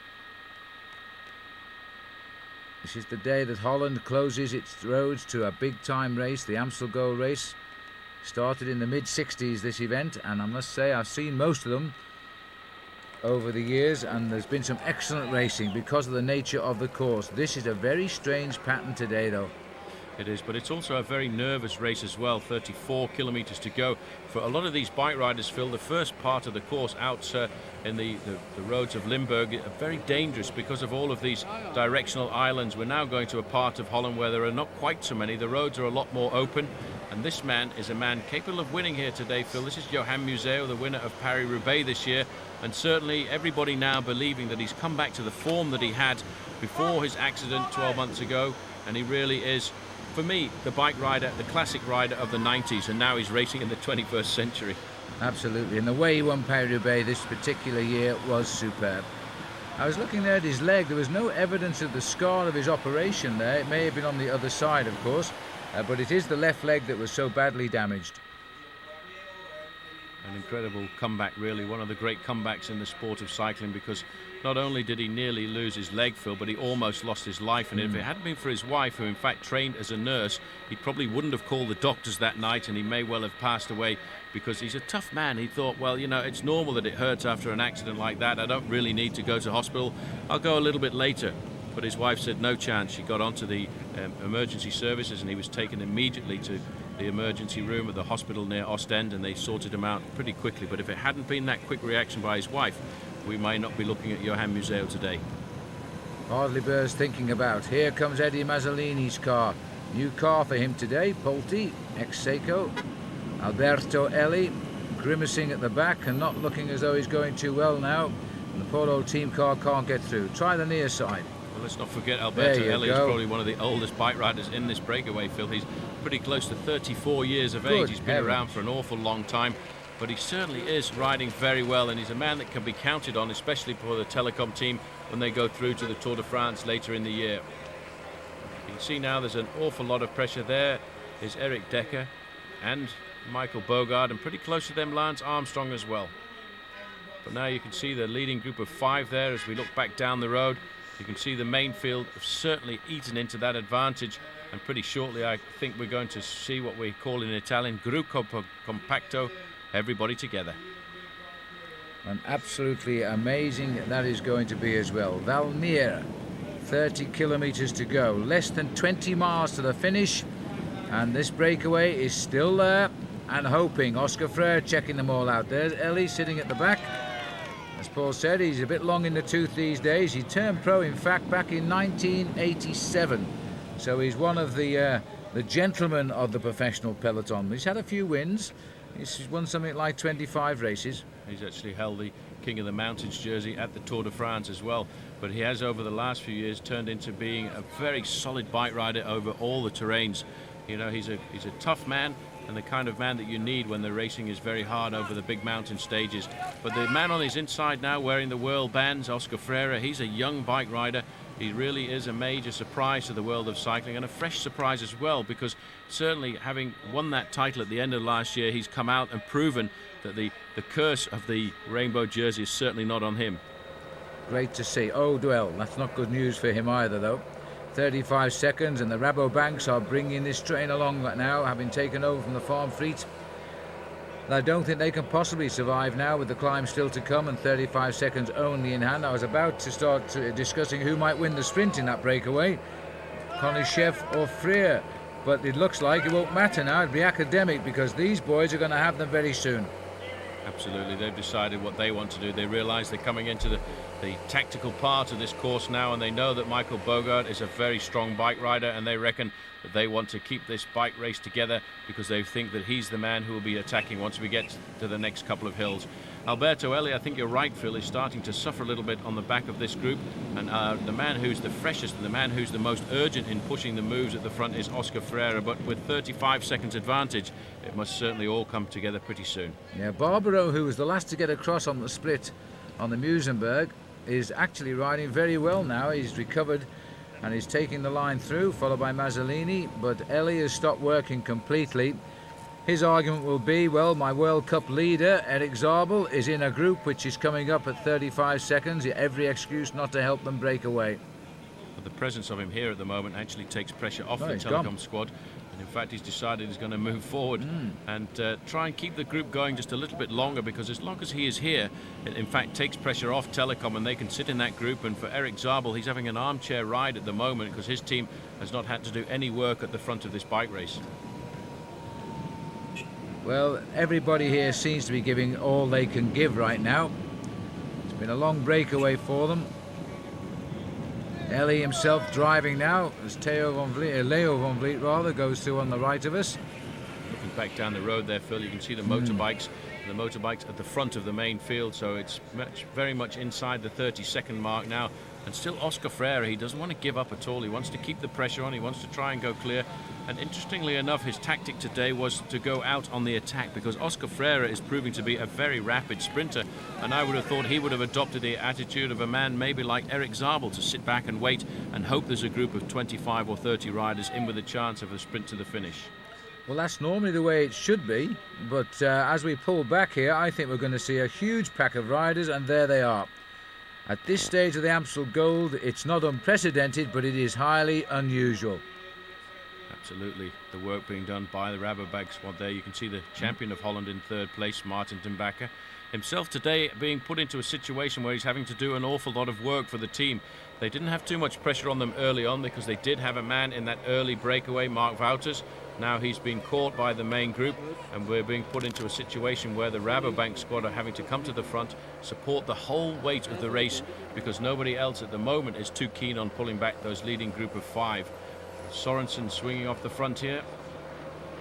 Speaker 1: This is the day that Holland closes its roads to a big-time race, the Amstel Gold Race. Started in the mid-60s, this event, and I must say I've seen most of them over the years, and there's been some excellent racing because of the nature of the course. This is a very strange pattern today, though.
Speaker 2: It is, but it's also a very nervous race as well. 34 kilometres to go. For a lot of these bike riders, Phil, the first part of the course out in the roads of Limburg are very dangerous because of all of these directional islands. We're now going to a part of Holland where there are not quite so many. The roads are a lot more open, and this man is a man capable of winning here today, Phil. This is Johan Museeuw, the winner of Paris-Roubaix this year, and certainly everybody now believing that he's come back to the form that he had before his accident 12 months ago, and he really is, for me, the bike rider, the classic rider of the 90s, and now he's racing in the 21st century.
Speaker 1: Absolutely, and the way he won Paris-Roubaix this particular year was superb. I was looking there at his leg. There was no evidence of the scar of his operation there. It may have been on the other side, of course, but it is the left leg that was so badly damaged.
Speaker 2: An incredible comeback, really, one of the great comebacks in the sport of cycling, because not only did he nearly lose his leg, Phil, but he almost lost his life. And if it hadn't been for his wife, who in fact trained as a nurse, he probably wouldn't have called the doctors that night, and he may well have passed away, because he's a tough man. He thought, well, you know, it's normal that it hurts after an accident like that. I don't really need to go to hospital. I'll go a little bit later. But his wife said no chance. She got onto the emergency services, and he was taken immediately to the emergency room at the hospital near Ostend, and they sorted him out pretty quickly. But if it hadn't been that quick reaction by his wife, we might not be looking at Johan Museeuw today.
Speaker 1: Hardly bears thinking about. Here comes Eddie Mazzolini's car. New car for him today. Polti, ex-Seiko. Alberto Elli, grimacing at the back and not looking as though he's going too well now. And the poor old team car can't get through. Try the near side.
Speaker 2: Well, let's not forget Alberto Elli is probably one of the oldest bike riders in this breakaway, Phil. He's pretty close to 34 years of age. He's been around for an awful long time, but he certainly is riding very well, and he's a man that can be counted on, especially for the Telecom team when they go through to the Tour de France later in the year. You can see now there's an awful lot of pressure. There is Erik Dekker and Michael Boogerd, and pretty close to them Lance Armstrong as well. But now you can see the leading group of 5 there as we look back down the road. You can see the main field have certainly eaten into that advantage, and pretty shortly I think we're going to see what we call in Italian gruppo compacto, everybody together.
Speaker 1: And absolutely amazing that is going to be as well. Valmiera, 30 kilometres to go, less than 20 miles to the finish, and this breakaway is still there and hoping. Óscar Freire checking them all out. There's Ellie sitting at the back. As Paul said, he's a bit long in the tooth these days. He turned pro, in fact, back in 1987. So he's one of the gentlemen of the professional peloton. He's had a few wins. He's won something like 25 races.
Speaker 2: He's actually held the King of the Mountains jersey at the Tour de France as well. But he has, over the last few years, turned into being a very solid bike rider over all the terrains. You know, he's a tough man, and the kind of man that you need when the racing is very hard over the big mountain stages. But the man on his inside now, wearing the world bands, Óscar Freire, he's a young bike rider. He really is a major surprise to the world of cycling, and a fresh surprise as well, because certainly having won that title at the end of last year, he's come out and proven that the curse of the rainbow jersey is certainly not on him.
Speaker 1: Great to see. Oh, well, that's not good news for him either, though. 35 seconds, and the Rabobanks are bringing this train along now, having taken over from the Farm Fleet. I don't think they can possibly survive now with the climb still to come and 35 seconds only in hand. I was about to start discussing who might win the sprint in that breakaway, Konishev or Freire, but it looks like it won't matter now. It'll be academic, because these boys are going to have them very soon.
Speaker 2: Absolutely, they've decided what they want to do. They realise they're coming into the tactical part of this course now, and they know that Michael Boogerd is a very strong bike rider, and they reckon that they want to keep this bike race together because they think that he's the man who will be attacking once we get to the next couple of hills. Alberto Elli, I think you're right, Phil, is starting to suffer a little bit on the back of this group, and the man who's the freshest and the man who's the most urgent in pushing the moves at the front is Óscar Freire, but with 35 seconds advantage, it must certainly all come together pretty soon.
Speaker 1: Yeah, Barbaro, who was the last to get across on the split on the Musenberg, is actually riding very well now. He's recovered and he's taking the line through, followed by Mazzolini, but Ellie has stopped working completely. His argument will be, well, my World Cup leader, Erik Zabel, is in a group which is coming up at 35 seconds. Every excuse not to help them break away.
Speaker 2: But the presence of him here at the moment actually takes pressure off the Telecom
Speaker 1: gone.
Speaker 2: Squad. And in fact, he's decided he's going to move forward and try and keep the group going just a little bit longer, because as long as he is here, it in fact takes pressure off Telecom and they can sit in that group. And for Erik Zabel, he's having an armchair ride at the moment because his team has not had to do any work at the front of this bike race.
Speaker 1: Well, everybody here seems to be giving all they can give right now. It's been a long breakaway for them. Ellie himself driving now as Leo Van Vliet rather goes through on the right of us.
Speaker 2: Looking back down the road there, Phil, you can see the motorbikes. The motorbikes at the front of the main field, so it's very much inside the 30-second mark now. And still Óscar Freire, he doesn't want to give up at all. He wants to keep the pressure on. He wants to try and go clear. And interestingly enough, his tactic today was to go out on the attack, because Óscar Freire is proving to be a very rapid sprinter. And I would have thought he would have adopted the attitude of a man maybe like Erik Zabel, to sit back and wait and hope there's a group of 25 or 30 riders in with a chance of a sprint to the finish.
Speaker 1: Well, that's normally the way it should be, but as we pull back here, I think we're going to see a huge pack of riders, and there they are. At this stage of the Amstel Gold, it's not unprecedented, but it is highly unusual.
Speaker 2: Absolutely, the work being done by the Rabobank squad there. You can see the champion of Holland in third place, Maarten ten Bakker. Himself today being put into a situation where he's having to do an awful lot of work for the team. They didn't have too much pressure on them early on because they did have a man in that early breakaway, Mark Wouters. Now he's been caught by the main group, and we're being put into a situation where the Rabobank squad are having to come to the front, support the whole weight of the race, because nobody else at the moment is too keen on pulling back those leading group of 5. Sorensen swinging off the front here,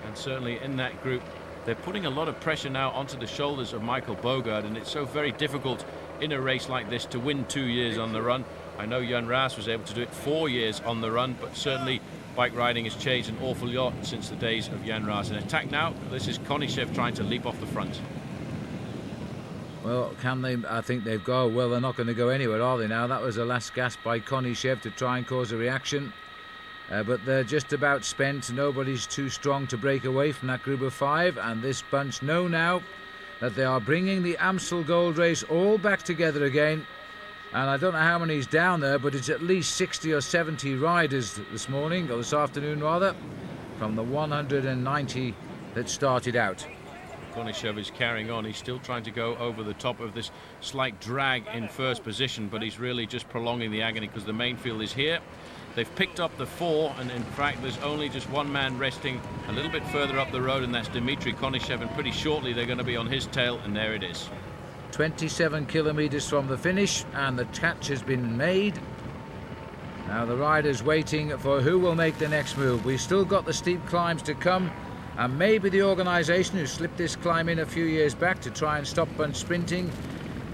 Speaker 2: and certainly in that group they're putting a lot of pressure now onto the shoulders of Michael Boogerd, and it's so very difficult in a race like this to win 2 years on the run. I know Jan Raas was able to do it 4 years on the run, but certainly bike riding has changed an awful lot since the days of Jan Raas. In attack now, this is Konishev trying to leap off the front.
Speaker 1: Well, can they? I think they've gone. Well, they're not going to go anywhere, are they now? That was the last gasp by Konishev to try and cause a reaction. But they're just about spent. Nobody's too strong to break away from that group of 5. And this bunch know now that they are bringing the Amstel Gold Race all back together again. And I don't know how many's down there, but it's at least 60 or 70 riders this morning, or this afternoon rather, from the 190 that started out.
Speaker 2: Konishev is carrying on. He's still trying to go over the top of this slight drag in first position, but he's really just prolonging the agony because the main field is here. They've picked up the 4, and in fact there's only just one man resting a little bit further up the road, and that's Dmitry Konishev, and pretty shortly they're going to be on his tail, and there it is.
Speaker 1: 27 kilometres from the finish, and the catch has been made. Now the riders waiting for who will make the next move. We've still got the steep climbs to come, and maybe the organisation who slipped this climb in a few years back to try and stop bunch sprinting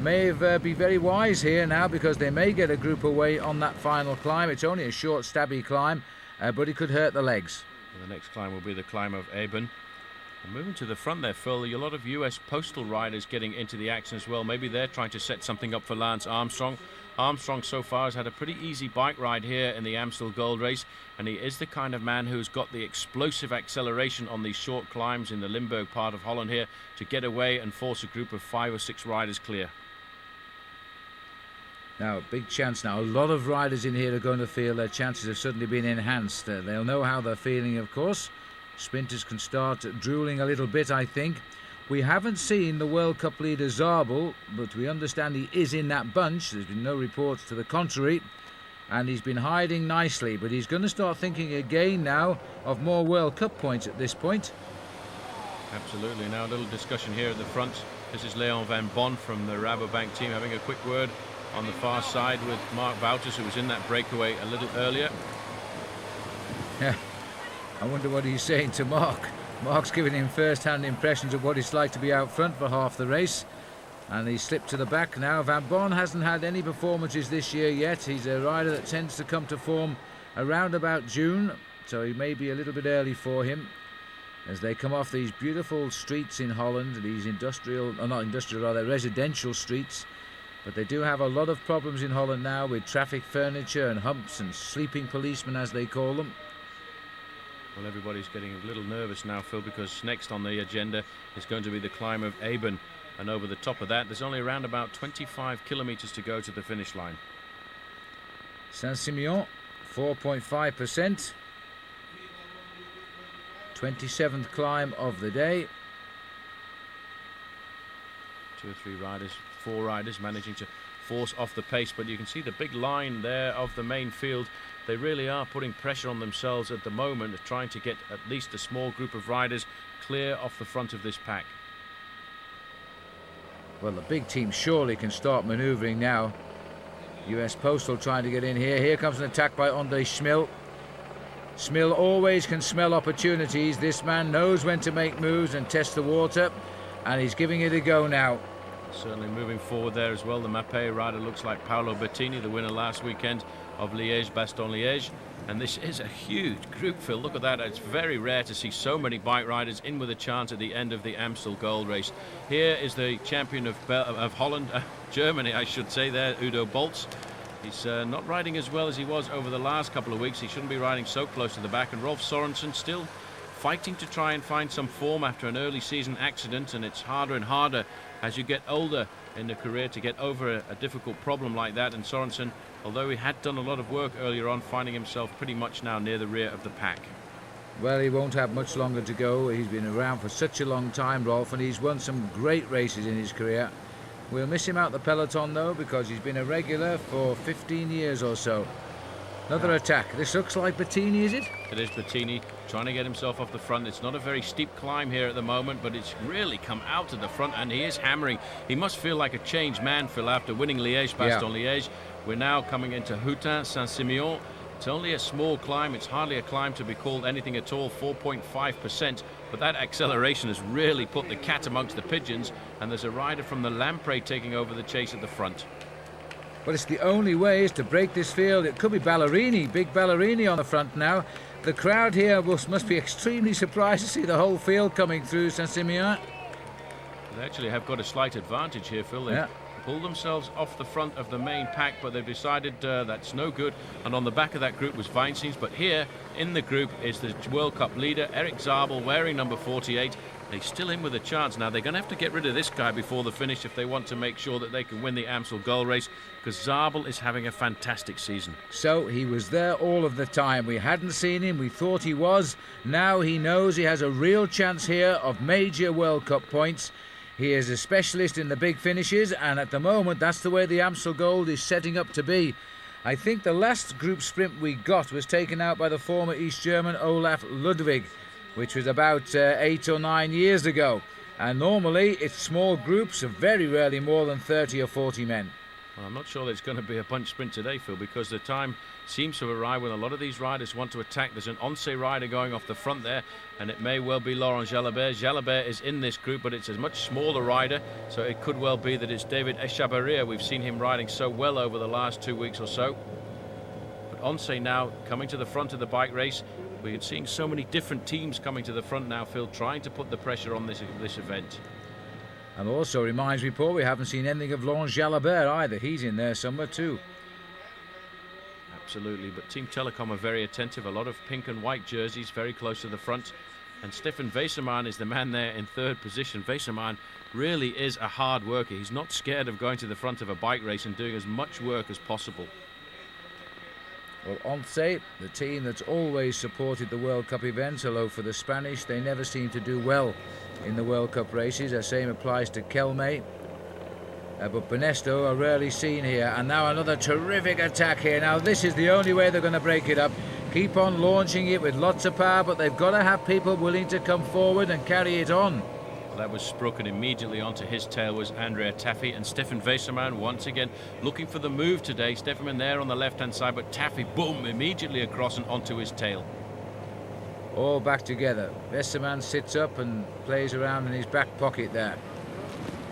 Speaker 1: may be very wise here now, because they may get a group away on that final climb. It's only a short stabby climb, but it could hurt the legs.
Speaker 2: The next climb will be the climb of Eben. And moving to the front there, Phil, a lot of US postal riders getting into the action as well. Maybe they're trying to set something up for Lance Armstrong. Armstrong so far has had a pretty easy bike ride here in the Amstel Gold Race, and he is the kind of man who's got the explosive acceleration on these short climbs in the Limburg part of Holland here to get away and force a group of 5 or 6 riders clear.
Speaker 1: Now, big chance now. A lot of riders in here are going to feel their chances have suddenly been enhanced. They'll know how they're feeling, of course. Sprinters can start drooling a little bit, I think. We haven't seen the World Cup leader Zabel, but we understand he is in that bunch. There's been no reports to the contrary, and he's been hiding nicely, but he's going to start thinking again now of more World Cup points at this point.
Speaker 2: Absolutely. Now a little discussion here at the front. This is Laurent Van Bon from the Rabobank team having a quick word on the far side with Mark Wouters, who was in that breakaway a little earlier.
Speaker 1: Yeah, I wonder what he's saying to Mark. Mark's giving him first-hand impressions of what it's like to be out front for half the race, and he slipped to the back now. Van Bon hasn't had any performances this year yet. He's a rider that tends to come to form around about June, so he may be a little bit early for him as they come off these beautiful streets in Holland, these residential streets. But they do have a lot of problems in Holland now with traffic furniture and humps and sleeping policemen, as they call them.
Speaker 2: Well, everybody's getting a little nervous now, Phil, because next on the agenda is going to be the climb of Eben. And over the top of that, there's only around about 25 kilometres to go to the finish line.
Speaker 1: Saint-Simeon, 4.5%. 27th climb of the day.
Speaker 2: 2 or 3 riders, 4 riders managing to force off the pace, but you can see the big line there of the main field. They really are putting pressure on themselves at the moment, trying to get at least a small group of riders clear off the front of this pack.
Speaker 1: Well, the big team surely can start manoeuvring now. US Postal trying to get in here. Here comes an attack by André Schmil. Schmil always can smell opportunities. This man knows when to make moves and test the water, and he's giving it a go now.
Speaker 2: Certainly moving forward there as well. The Mapei rider looks like Paolo Bettini, the winner last weekend of Liège-Bastogne-Liège. And this is a huge group, Phil. Look at that. It's very rare to see so many bike riders in with a chance at the end of the Amstel Gold Race. Here is the champion of Holland, Germany, I should say there, Udo Boltz. He's not riding as well as he was over the last couple of weeks. He shouldn't be riding so close to the back. And Rolf Sørensen still fighting to try and find some form after an early season accident, and it's harder and harder as you get older in the career to get over a difficult problem like that. And Sørensen, although he had done a lot of work earlier on, finding himself pretty much now near the rear of the pack.
Speaker 1: Well, he won't have much longer to go. He's been around for such a long time, Rolf, and he's won some great races in his career. We'll miss him out the peloton though, because he's been a regular for 15 years or so. Another attack. This looks like Bettini, is it?
Speaker 2: It is Bettini trying to get himself off the front. It's not a very steep climb here at the moment, but it's really come out to the front, and he is hammering. He must feel like a changed man, Phil, after winning Liège-Bastogne-Liège. We're now coming into Houtin, Saint-Simeon. It's only a small climb. It's hardly a climb to be called anything at all, 4.5%. But that acceleration has really put the cat amongst the pigeons, and there's a rider from the Lamprey taking over the chase at the front.
Speaker 1: But it's the only way is to break this field. It could be Ballerini, big Ballerini on the front now. The crowd here must be extremely surprised to see the whole field coming through Saint-Simeon.
Speaker 2: They actually have got a slight advantage here, Phil. They've pull themselves off the front of the main pack, but they've decided that's no good. And on the back of that group was Vainšteins, but here in the group is the World Cup leader, Erik Zabel, wearing number 48. He's still in with a chance. Now, they're going to have to get rid of this guy before the finish if they want to make sure that they can win the Amstel Gold Race, because Zabel is having a fantastic season.
Speaker 1: So he was there all of the time. We hadn't seen him. We thought he was. Now he knows he has a real chance here of major World Cup points. He is a specialist in the big finishes, and at the moment, that's the way the Amstel Gold is setting up to be. I think the last group sprint we got was taken out by the former East German Olaf Ludwig, which was about 8 or 9 years ago. And normally it's small groups of very rarely more than 30 or 40 men.
Speaker 2: Well, I'm not sure there's going to be a bunch sprint today, Phil, because the time seems to arrive when a lot of these riders want to attack. There's an Once rider going off the front there, and it may well be Laurent Jalabert. Jalabert is in this group, but it's a much smaller rider, so it could well be that it's David Echavarria. We've seen him riding so well over the last 2 weeks or so. But Once now coming to the front of the bike race. We're seeing so many different teams coming to the front now, Phil, trying to put the pressure on this event.
Speaker 1: And also reminds me, Paul, we haven't seen anything of Laurent Jalabert either. He's in there somewhere too.
Speaker 2: Absolutely, but Team Telecom are very attentive. A lot of pink and white jerseys very close to the front. And Stefan Weserman is the man there in third position. Weserman really is a hard worker. He's not scared of going to the front of a bike race and doing as much work as possible.
Speaker 1: Well, Once, the team that's always supported the World Cup events, although for the Spanish they never seem to do well in the World Cup races. The same applies to Kelme. But Benesto are rarely seen here. And now another terrific attack here. Now this is the only way they're going to break it up. Keep on launching it with lots of power, but they've got to have people willing to come forward and carry it on.
Speaker 2: That was Spruch, and immediately onto his tail was Andrea Taffy, and Stefan Weserman once again looking for the move today. Stefan there on the left-hand side, but Taffy, boom, immediately across and onto his tail.
Speaker 1: All back together. Weserman sits up and plays around in his back pocket there.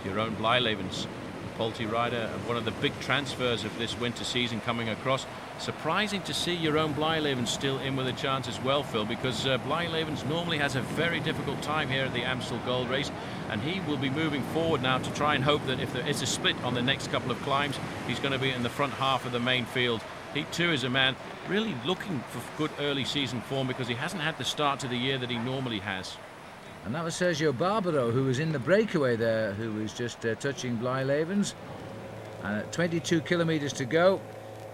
Speaker 2: Jeroen Blijlevens, the Polte rider, one of the big transfers of this winter season coming across. Surprising to see Jeroen Blijlevens still in with a chance as well, Phil, because Blijlevens normally has a very difficult time here at the Amstel Gold Race, and he will be moving forward now to try and hope that if there is a split on the next couple of climbs, he's going to be in the front half of the main field. He too is a man really looking for good early season form, because he hasn't had the start to the year that he normally has.
Speaker 1: And that was Sergio Barbaro, who was in the breakaway there, who was just touching Blijlevens. And at 22 kilometres to go,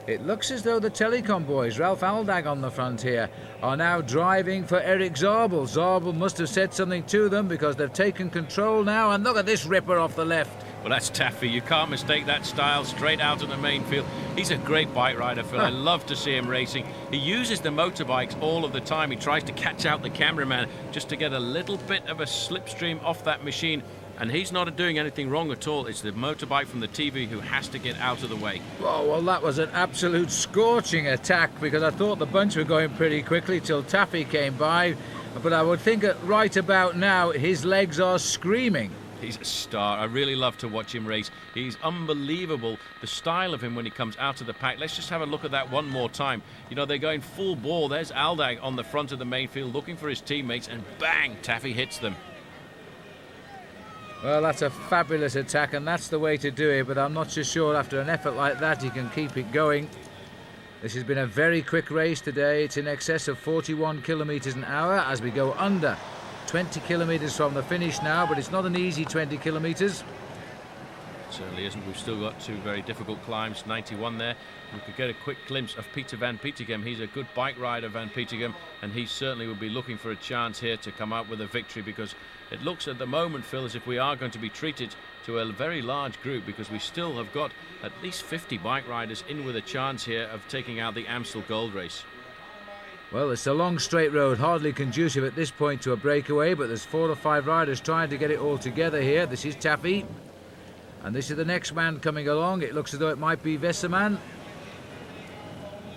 Speaker 1: it looks as though the Telecom boys, Ralph Aldag on the front here, are now driving for Erik Zabel. Zabel must have said something to them, because they've taken control now. And look at this ripper off the left.
Speaker 2: Well, that's Taffy. You can't mistake that style, straight out of the main field. He's a great bike rider, Phil. I love to see him racing. He uses the motorbikes all of the time. He tries to catch out the cameraman just to get a little bit of a slipstream off that machine. And he's not doing anything wrong at all. It's the motorbike from the TV who has to get out of the way.
Speaker 1: Oh, well, that was an absolute scorching attack, because I thought the bunch were going pretty quickly till Taffy came by. But I would think that right about now, his legs are screaming.
Speaker 2: He's a star. I really love to watch him race. He's unbelievable, the style of him when he comes out of the pack. Let's just have a look at that one more time. You know, they're going full bore. There's Aldag on the front of the main field looking for his teammates, and bang, Taffy hits them.
Speaker 1: Well, that's a fabulous attack, and that's the way to do it, but I'm not so sure after an effort like that you can keep it going. This has been a very quick race today. It's in excess of 41 kilometres an hour as we go under 20 kilometres from the finish now, but it's not an easy 20 kilometres.
Speaker 2: Certainly isn't. We've still got two very difficult climbs. 91 there. We could get a quick glimpse of Peter Van Petegem. He's a good bike rider, Van Petegem, and he certainly will be looking for a chance here to come out with a victory, because it looks at the moment, Phil, as if we are going to be treated to a very large group, because we still have got at least 50 bike riders in with a chance here of taking out the Amstel Gold Race.
Speaker 1: Well, it's a long straight road, hardly conducive at this point to a breakaway, but there's 4 or 5 riders trying to get it all together here. This is Taffy, and this is the next man coming along. It looks as though it might be Weserman.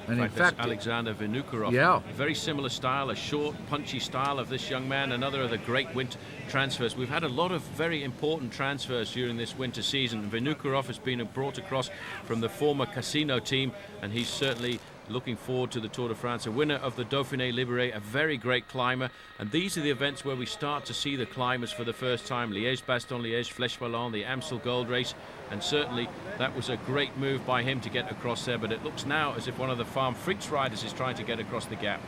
Speaker 1: And in fact,
Speaker 2: Alexander Vinokurov.
Speaker 1: Yeah.
Speaker 2: Very similar style, a short, punchy style of this young man. Another of the great winter transfers. We've had a lot of very important transfers during this winter season. Vinokurov has been brought across from the former Casino team, and he's certainly looking forward to the Tour de France, a winner of the Dauphiné Libéré, a very great climber. And these are the events where we start to see the climbers for the first time. Liège-Bastogne-Liège, Flèche-Wallonne, the Amstel Gold Race, and certainly that was a great move by him to get across there, but it looks now as if one of the Farm Freaks riders is trying to get across the gap.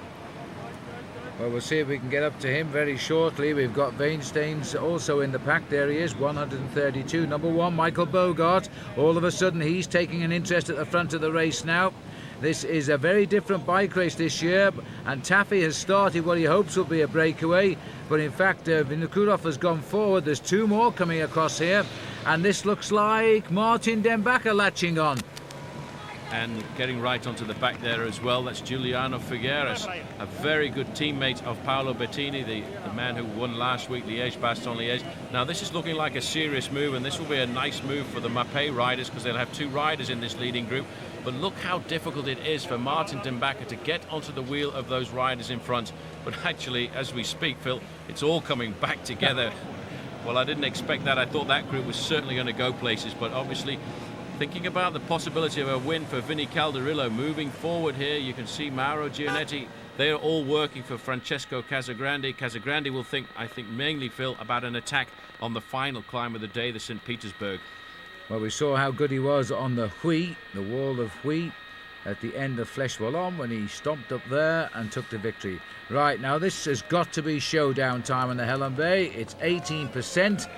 Speaker 1: Well, we'll see if we can get up to him very shortly. We've got Vainšteins also in the pack. There he is, 132. Number 1, Michael Boogerd. All of a sudden, he's taking an interest at the front of the race now. This is a very different bike race this year, and Taffy has started what he hopes will be a breakaway. But in fact, Vinokurov has gone forward. There's 2 more coming across here, and this looks like Martin Den Bakker latching on.
Speaker 2: And getting right onto the back there as well, that's Giuliano Figueres, a very good teammate of Paolo Bettini, the man who won last week, Liège-Bastogne-Liège. Now this is looking like a serious move, and this will be a nice move for the Mapei riders, because they'll have 2 riders in this leading group. But look how difficult it is for Martin Den Bakker to get onto the wheel of those riders in front. But actually, as we speak, Phil, it's all coming back together. Well, I didn't expect that. I thought that group was certainly going to go places, but obviously thinking about the possibility of a win for Vinny Calderillo moving forward here, you can see Mauro Gianetti. They are all working for Francesco Casagrande. Casagrande will think, I think mainly, Phil, about an attack on the final climb of the day, the St. Petersburg.
Speaker 1: Well, we saw how good he was on the Huy, the wall of Huy, at the end of Flèche-Wallonne when he stomped up there and took the victory. Right, now this has got to be showdown time on the Helen Bay. It's 18%.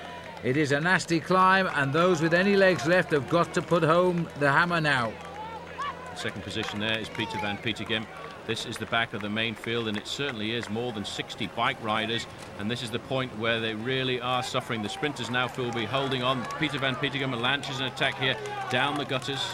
Speaker 1: It is a nasty climb, and those with any legs left have got to put home the hammer now.
Speaker 2: Second position there is Peter Van Petegem. This is the back of the main field, and it certainly is more than 60 bike riders, and this is the point where they really are suffering. The sprinters now will be holding on. Peter Van Petegem launches an attack here down the gutters.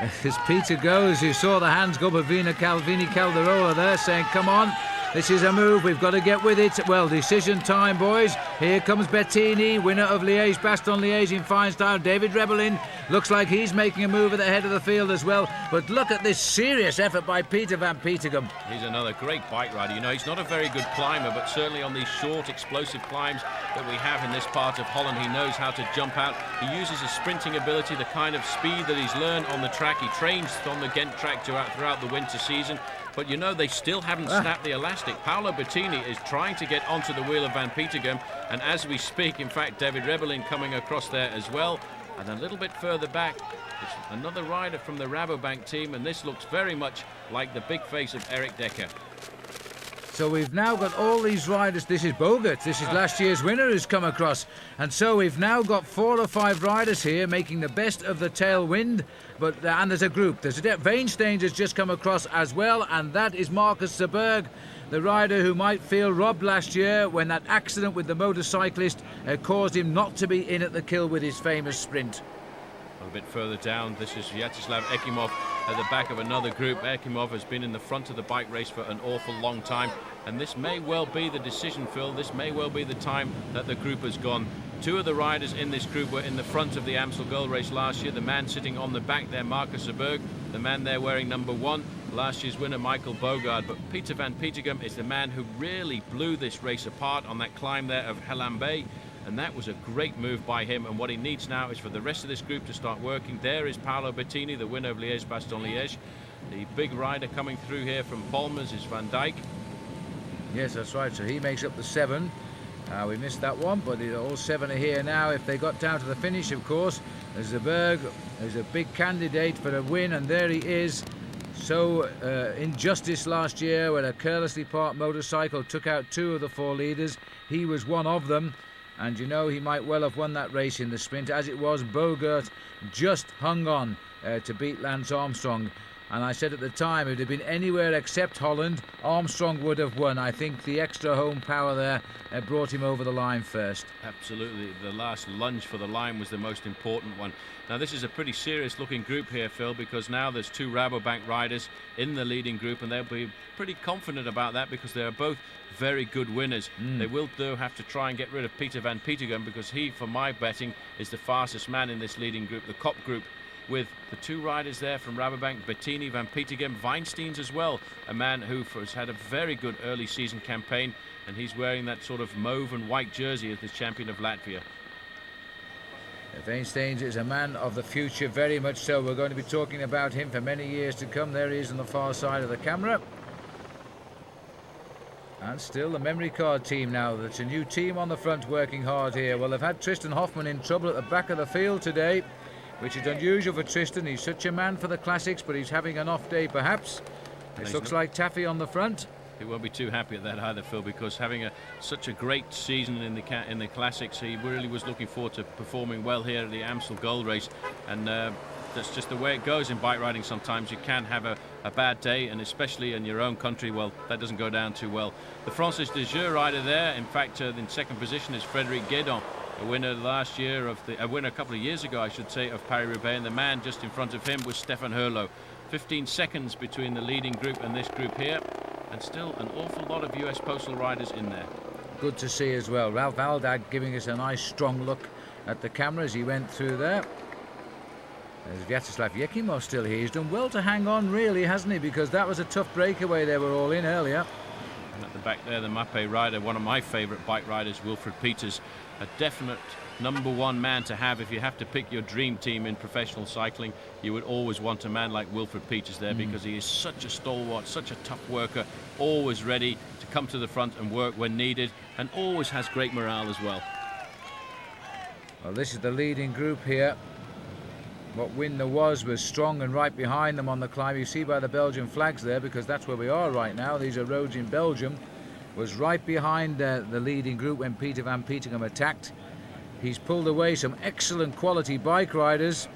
Speaker 1: As Peter goes, you saw the hands go by Vini Calderola there saying, come on, this is a move, we've got to get with it. Well, decision time, boys. Here comes Bettini, winner of Liège-Bastogne-Liège in fine style. David Rebellin looks like he's making a move at the head of the field as well. But look at this serious effort by Peter Van Petegem.
Speaker 2: He's another great bike rider. You know, he's not a very good climber, but certainly on these short, explosive climbs that we have in this part of Holland, he knows how to jump out. He uses his sprinting ability, the kind of speed that he's learned on the track. He trains on the Ghent track throughout the winter season. But you know, they still haven't snapped the elastic. Paolo Bettini is trying to get onto the wheel of Van Petegem, and as we speak, in fact, David Rebellin coming across there as well. And a little bit further back, it's another rider from the Rabobank team, and this looks very much like the big face of Erik Dekker.
Speaker 1: So we've now got all these riders. This is Boogerd. This is last year's winner who's come across. And so we've now got 4 or 5 riders here making the best of the tailwind. And there's a group. Vainšteins has just come across as well, and that is Markus Zberg, the rider who might feel robbed last year when that accident with the motorcyclist caused him not to be in at the kill with his famous sprint.
Speaker 2: A bit further down, this is Vyacheslav Ekimov at the back of another group. Ekimov has been in the front of the bike race for an awful long time, and this may well be the decision, Phil. This may well be the time that the group has gone. 2 of the riders in this group were in the front of the Amstel Gold Race last year. The man sitting on the back there, Markus Zberg. The man there wearing number 1, last year's winner, Michael Boogerd. But Peter Van Petegem is the man who really blew this race apart on that climb there of Helen Bay. And that was a great move by him, and what he needs now is for the rest of this group to start working. There is Paolo Bettini, the winner of Liège-Bastogne-Liège. The big rider coming through here from Palmers is Van Dyck.
Speaker 1: Yes, that's right, so he makes up the 7. We missed that one, but all 7 are here now. If they got down to the finish, of course, Zberg is a big candidate for a win, and there he is. So injustice last year when a carelessly parked motorcycle took out 2 of the 4 leaders. He was one of them. And you know, he might well have won that race in the sprint. As it was, Boogerd just hung on to beat Lance Armstrong. And I said at the time, if it had been anywhere except Holland, Armstrong would have won. I think the extra home power there brought him over the line first.
Speaker 2: Absolutely. The last lunge for the line was the most important one. Now, this is a pretty serious looking group here, Phil, because now there's 2 Rabobank riders in the leading group, and they'll be pretty confident about that because they are both very good winners. They will, though, have to try and get rid of Peter Van Petegem because he, for my betting, is the fastest man in this leading group, the Cop group, with the 2 riders there from Rabobank, Bettini, Van Petegem, Vainšteins as well, a man who has had a very good early season campaign, and he's wearing that sort of mauve and white jersey as the champion of Latvia.
Speaker 1: Vainšteins is a man of the future, very much so. We're going to be talking about him for many years to come. There he is on the far side of the camera. And still the memory card team now. That's a new team on the front working hard here. Well, they've had Tristan Hoffmann in trouble at the back of the field today, which is unusual for Tristan. He's such a man for the classics, but he's having an off day perhaps. This looks like Taffy on the front.
Speaker 2: He won't be too happy at that either, Phil, because having such a great season in the classics, he really was looking forward to performing well here at the Amstel Gold Race, and that's just the way it goes in bike riding. Sometimes you can have a bad day, and especially in your own country, well, that doesn't go down too well. The Francis de Jeux rider there, in fact, in second position is Frédéric Guédon, a winner last year a winner a couple of years ago, I should say, of Paris-Roubaix, and the man just in front of him was Stefan Hurlo. 15 seconds between the leading group and this group here, and still an awful lot of US postal riders in there.
Speaker 1: Good to see as well. Ralph Aldag giving us a nice strong look at the camera as he went through there. There's Vyacheslav Yekimov still here. He's done well to hang on, really, hasn't he? Because that was a tough breakaway they were all in earlier.
Speaker 2: And at the back there, the Mapei rider, one of my favourite bike riders, Wilfred Peters, a definite #1 man to have. If you have to pick your dream team in professional cycling, you would always want a man like Wilfred Peters there, because he is such a stalwart, such a tough worker, always ready to come to the front and work when needed, and always has great morale as well.
Speaker 1: Well, this is the leading group here. What win there was strong and right behind them on the climb. You see by the Belgian flags there, because that's where we are right now. These are roads in Belgium. Was right behind the leading group when Peter Van Petegem attacked. He's pulled away some excellent quality bike riders,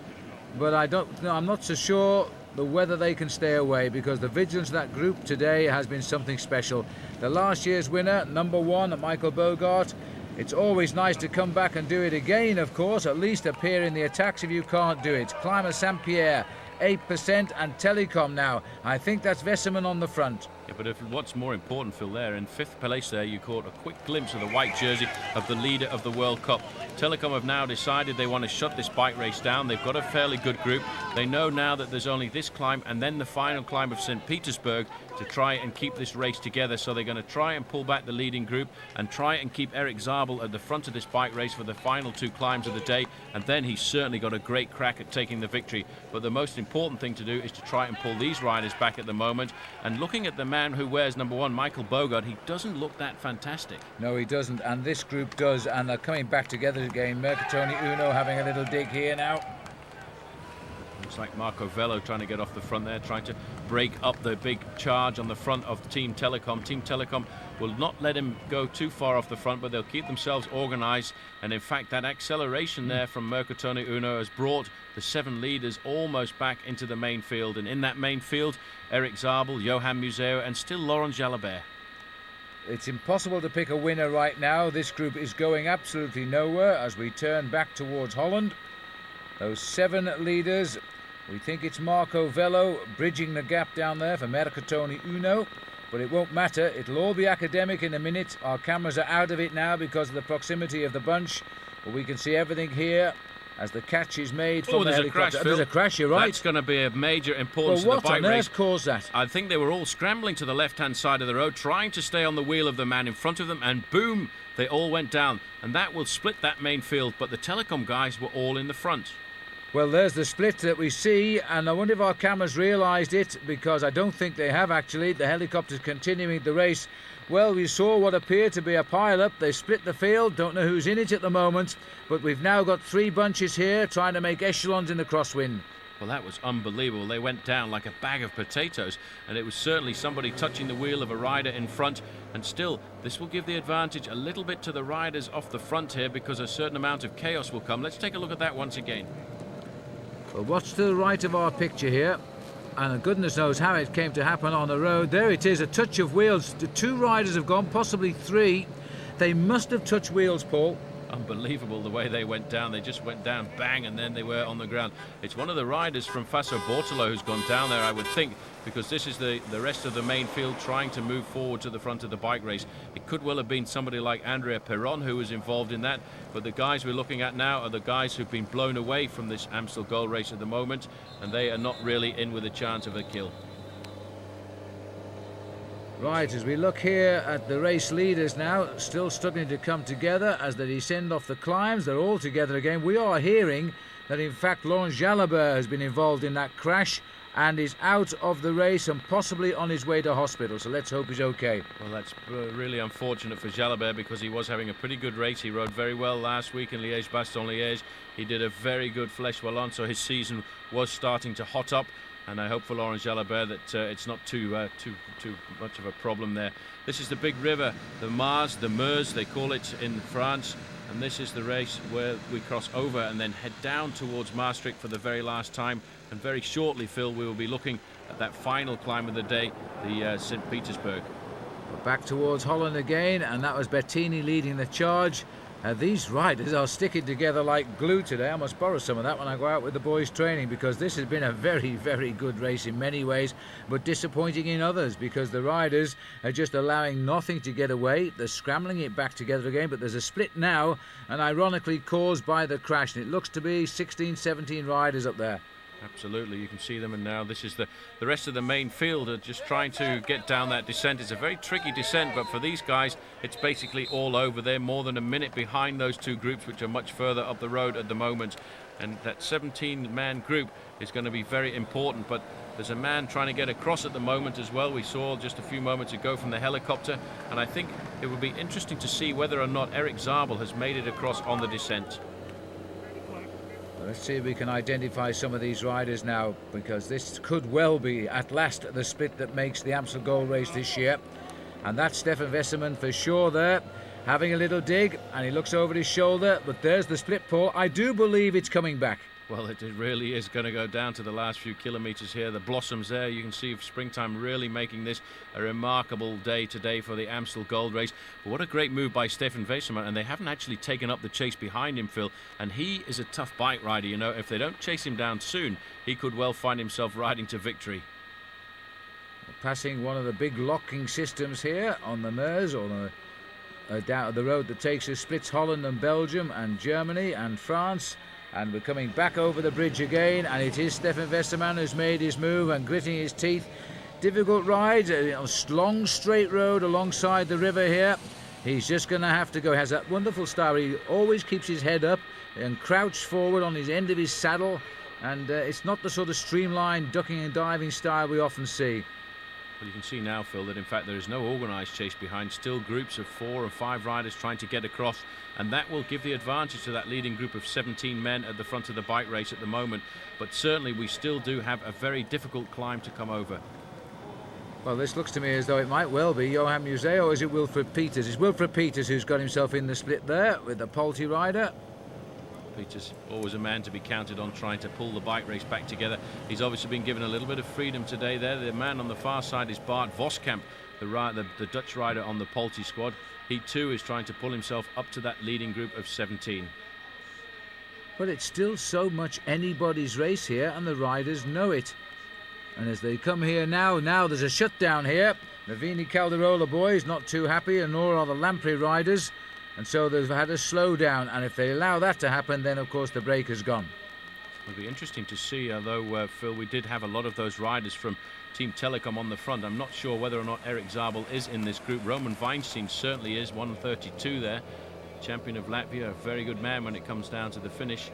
Speaker 1: but I'm not so sure whether they can stay away, because the vigilance of that group today has been something special. The last year's winner, #1, Michael Boogerd. It's always nice to come back and do it again, of course, at least appear in the attacks if you can't do it. Climber Saint-Pierre, 8%, and Telecom now. I think that's Wesserman on the front.
Speaker 2: Yeah, but what's more important, Phil, there in 5th place there, you caught a quick glimpse of the white jersey of the leader of the World Cup. Telecom have now decided they want to shut this bike race down. They've got a fairly good group. They know now that there's only this climb and then the final climb of St. Petersburg to try and keep this race together. So they're going to try and pull back the leading group and try and keep Erik Zabel at the front of this bike race for the final 2 climbs of the day. And then he's certainly got a great crack at taking the victory. But the most important thing to do is to try and pull these riders back at the moment. And looking at the man who wears #1, Michael Boogerd, he doesn't look that fantastic.
Speaker 1: No, he doesn't, and this group does, and they're coming back together again. Mercatoni Uno having a little dig here now.
Speaker 2: Looks like Marco Velo trying to get off the front there, trying to break up the big charge on the front of Team Telecom. Team Telecom will not let him go too far off the front, but they'll keep themselves organised. And in fact, that acceleration there from Mercatoni Uno has brought the 7 leaders almost back into the main field. And in that main field, Erik Zabel, Johan Museo, and still Laurent Jalabert.
Speaker 1: It's impossible to pick a winner right now. This group is going absolutely nowhere as we turn back towards Holland. Those 7 leaders, we think it's Marco Velo bridging the gap down there for Mercatoni Uno, but it won't matter. It'll all be academic in a minute. Our cameras are out of it now because of the proximity of the bunch, but we can see everything here as the catch is made from the helicopter.
Speaker 2: Crash,
Speaker 1: there's a crash, you're right.
Speaker 2: That's going to be of major importance
Speaker 1: well,
Speaker 2: to the bike race.
Speaker 1: What on earth caused that?
Speaker 2: I think they were all scrambling to the left-hand side of the road, trying to stay on the wheel of the man in front of them, and boom, they all went down. And that will split that main field, but the Telecom guys were all in the front.
Speaker 1: Well, there's the split that we see, and I wonder if our cameras realised it, because I don't think they have actually. The helicopter's continuing the race. Well, we saw what appeared to be a pile-up. They split the field, don't know who's in it at the moment, but we've now got 3 bunches here trying to make echelons in the crosswind.
Speaker 2: Well, that was unbelievable. They went down like a bag of potatoes, and it was certainly somebody touching the wheel of a rider in front. And still, this will give the advantage a little bit to the riders off the front here, because a certain amount of chaos will come. Let's take a look at that once again.
Speaker 1: Well, what's to the right of our picture here? And goodness knows how it came to happen on the road. There it is, a touch of wheels. The 2 riders have gone, possibly 3. They must have touched wheels, Paul.
Speaker 2: Unbelievable the way they went down. They just went down, bang, and then they were on the ground. It's one of the riders from Faso Bortolo who's gone down there, I would think, because this is the rest of the main field trying to move forward to the front of the bike race. It could well have been somebody like Andrea Perron who was involved in that, but the guys we're looking at now are the guys who've been blown away from this Amstel Gold Race at the moment, and they are not really in with a chance of a kill.
Speaker 1: Right, as we look here at the race leaders now, still struggling to come together as they descend off the climbs. They're all together again. We are hearing that, in fact, Laurent Dufaux has been involved in that crash and is out of the race and possibly on his way to hospital. So let's hope he's okay.
Speaker 2: Well, that's really unfortunate for Jalabert because he was having a pretty good race. He rode very well last week in Liège-Bastogne-Liège. He did a very good Flèche Wallonne, so his season was starting to hot up. And I hope for Laurent Jalabert that it's not too much of a problem there. This is the big river, the Mars, the Meuse, they call it in France. And this is the race where we cross over and then head down towards Maastricht for the very last time. And very shortly, Phil, we will be looking at that final climb of the day, the St. Petersburg.
Speaker 1: We're back towards Holland again, and that was Bettini leading the charge. These riders are sticking together like glue today. I must borrow some of that when I go out with the boys training, because this has been a very, very good race in many ways, but disappointing in others because the riders are just allowing nothing to get away. They're scrambling it back together again, but there's a split now, and ironically caused by the crash, and it looks to be 16, 17 riders up there.
Speaker 2: Absolutely, you can see them, and now this is the rest of the main field are just trying to get down that descent. It's a very tricky descent, but for these guys it's basically all over. They're more than a minute behind those two groups, which are much further up the road at the moment, and that 17-man group is going to be very important. But there's a man trying to get across at the moment as well. We saw just a few moments ago from the helicopter, and I think it would be interesting to see whether or not Erik Zabel has made it across on the descent.
Speaker 1: Let's see if we can identify some of these riders now, because this could well be at last the split that makes the Amstel Gold Race this year. And that's Stefan Wesermann for sure there, having a little dig, and he looks over his shoulder, but there's the split, Paul. I do believe it's coming back.
Speaker 2: Well, it really is going to go down to the last few kilometres here. The blossoms there, you can see springtime really making this a remarkable day today for the Amstel Gold Race. But what a great move by Stefan Wesermann, and they haven't actually taken up the chase behind him, Phil. And he is a tough bike rider, you know. If they don't chase him down soon, he could well find himself riding to victory.
Speaker 1: Passing one of the big locking systems here on the Meuse, or down the road that takes us, splits Holland and Belgium and Germany and France. And we're coming back over the bridge again, and it is Stefan Wesermann who's made his move and gritting his teeth. Difficult ride, a long straight road alongside the river here. He's just going to have to go. He has that wonderful style. He always keeps his head up and crouched forward on his end of his saddle, and it's not the sort of streamlined ducking and diving style we often see.
Speaker 2: Well, you can see now, Phil, that in fact there is no organised chase behind. Still groups of 4 or 5 riders trying to get across, and that will give the advantage to that leading group of 17 men at the front of the bike race at the moment. But certainly we still do have a very difficult climb to come over.
Speaker 1: Well, this looks to me as though it might well be Johan Museeuw, or is it Wilfred Peters? It's Wilfred Peters who's got himself in the split there with the Polti rider.
Speaker 2: Peters, always a man to be counted on, trying to pull the bike race back together. He's obviously been given a little bit of freedom today there. The man on the far side is Bart Voskamp, the Dutch rider on the Polti squad. He too is trying to pull himself up to that leading group of 17.
Speaker 1: But it's still so much anybody's race here, and the riders know it. And as they come here now there's a shutdown here. The Vini Calderola boys not too happy, and nor are the Lamprey riders. And so they've had a slowdown, and if they allow that to happen, then of course the break has gone.
Speaker 2: It'll be interesting to see, although Phil, we did have a lot of those riders from Team Telecom on the front. I'm not sure whether or not Erik Zabel is in this group. Romāns Vainšteins certainly is, 132 there. Champion of Latvia, a very good man when it comes down to the finish.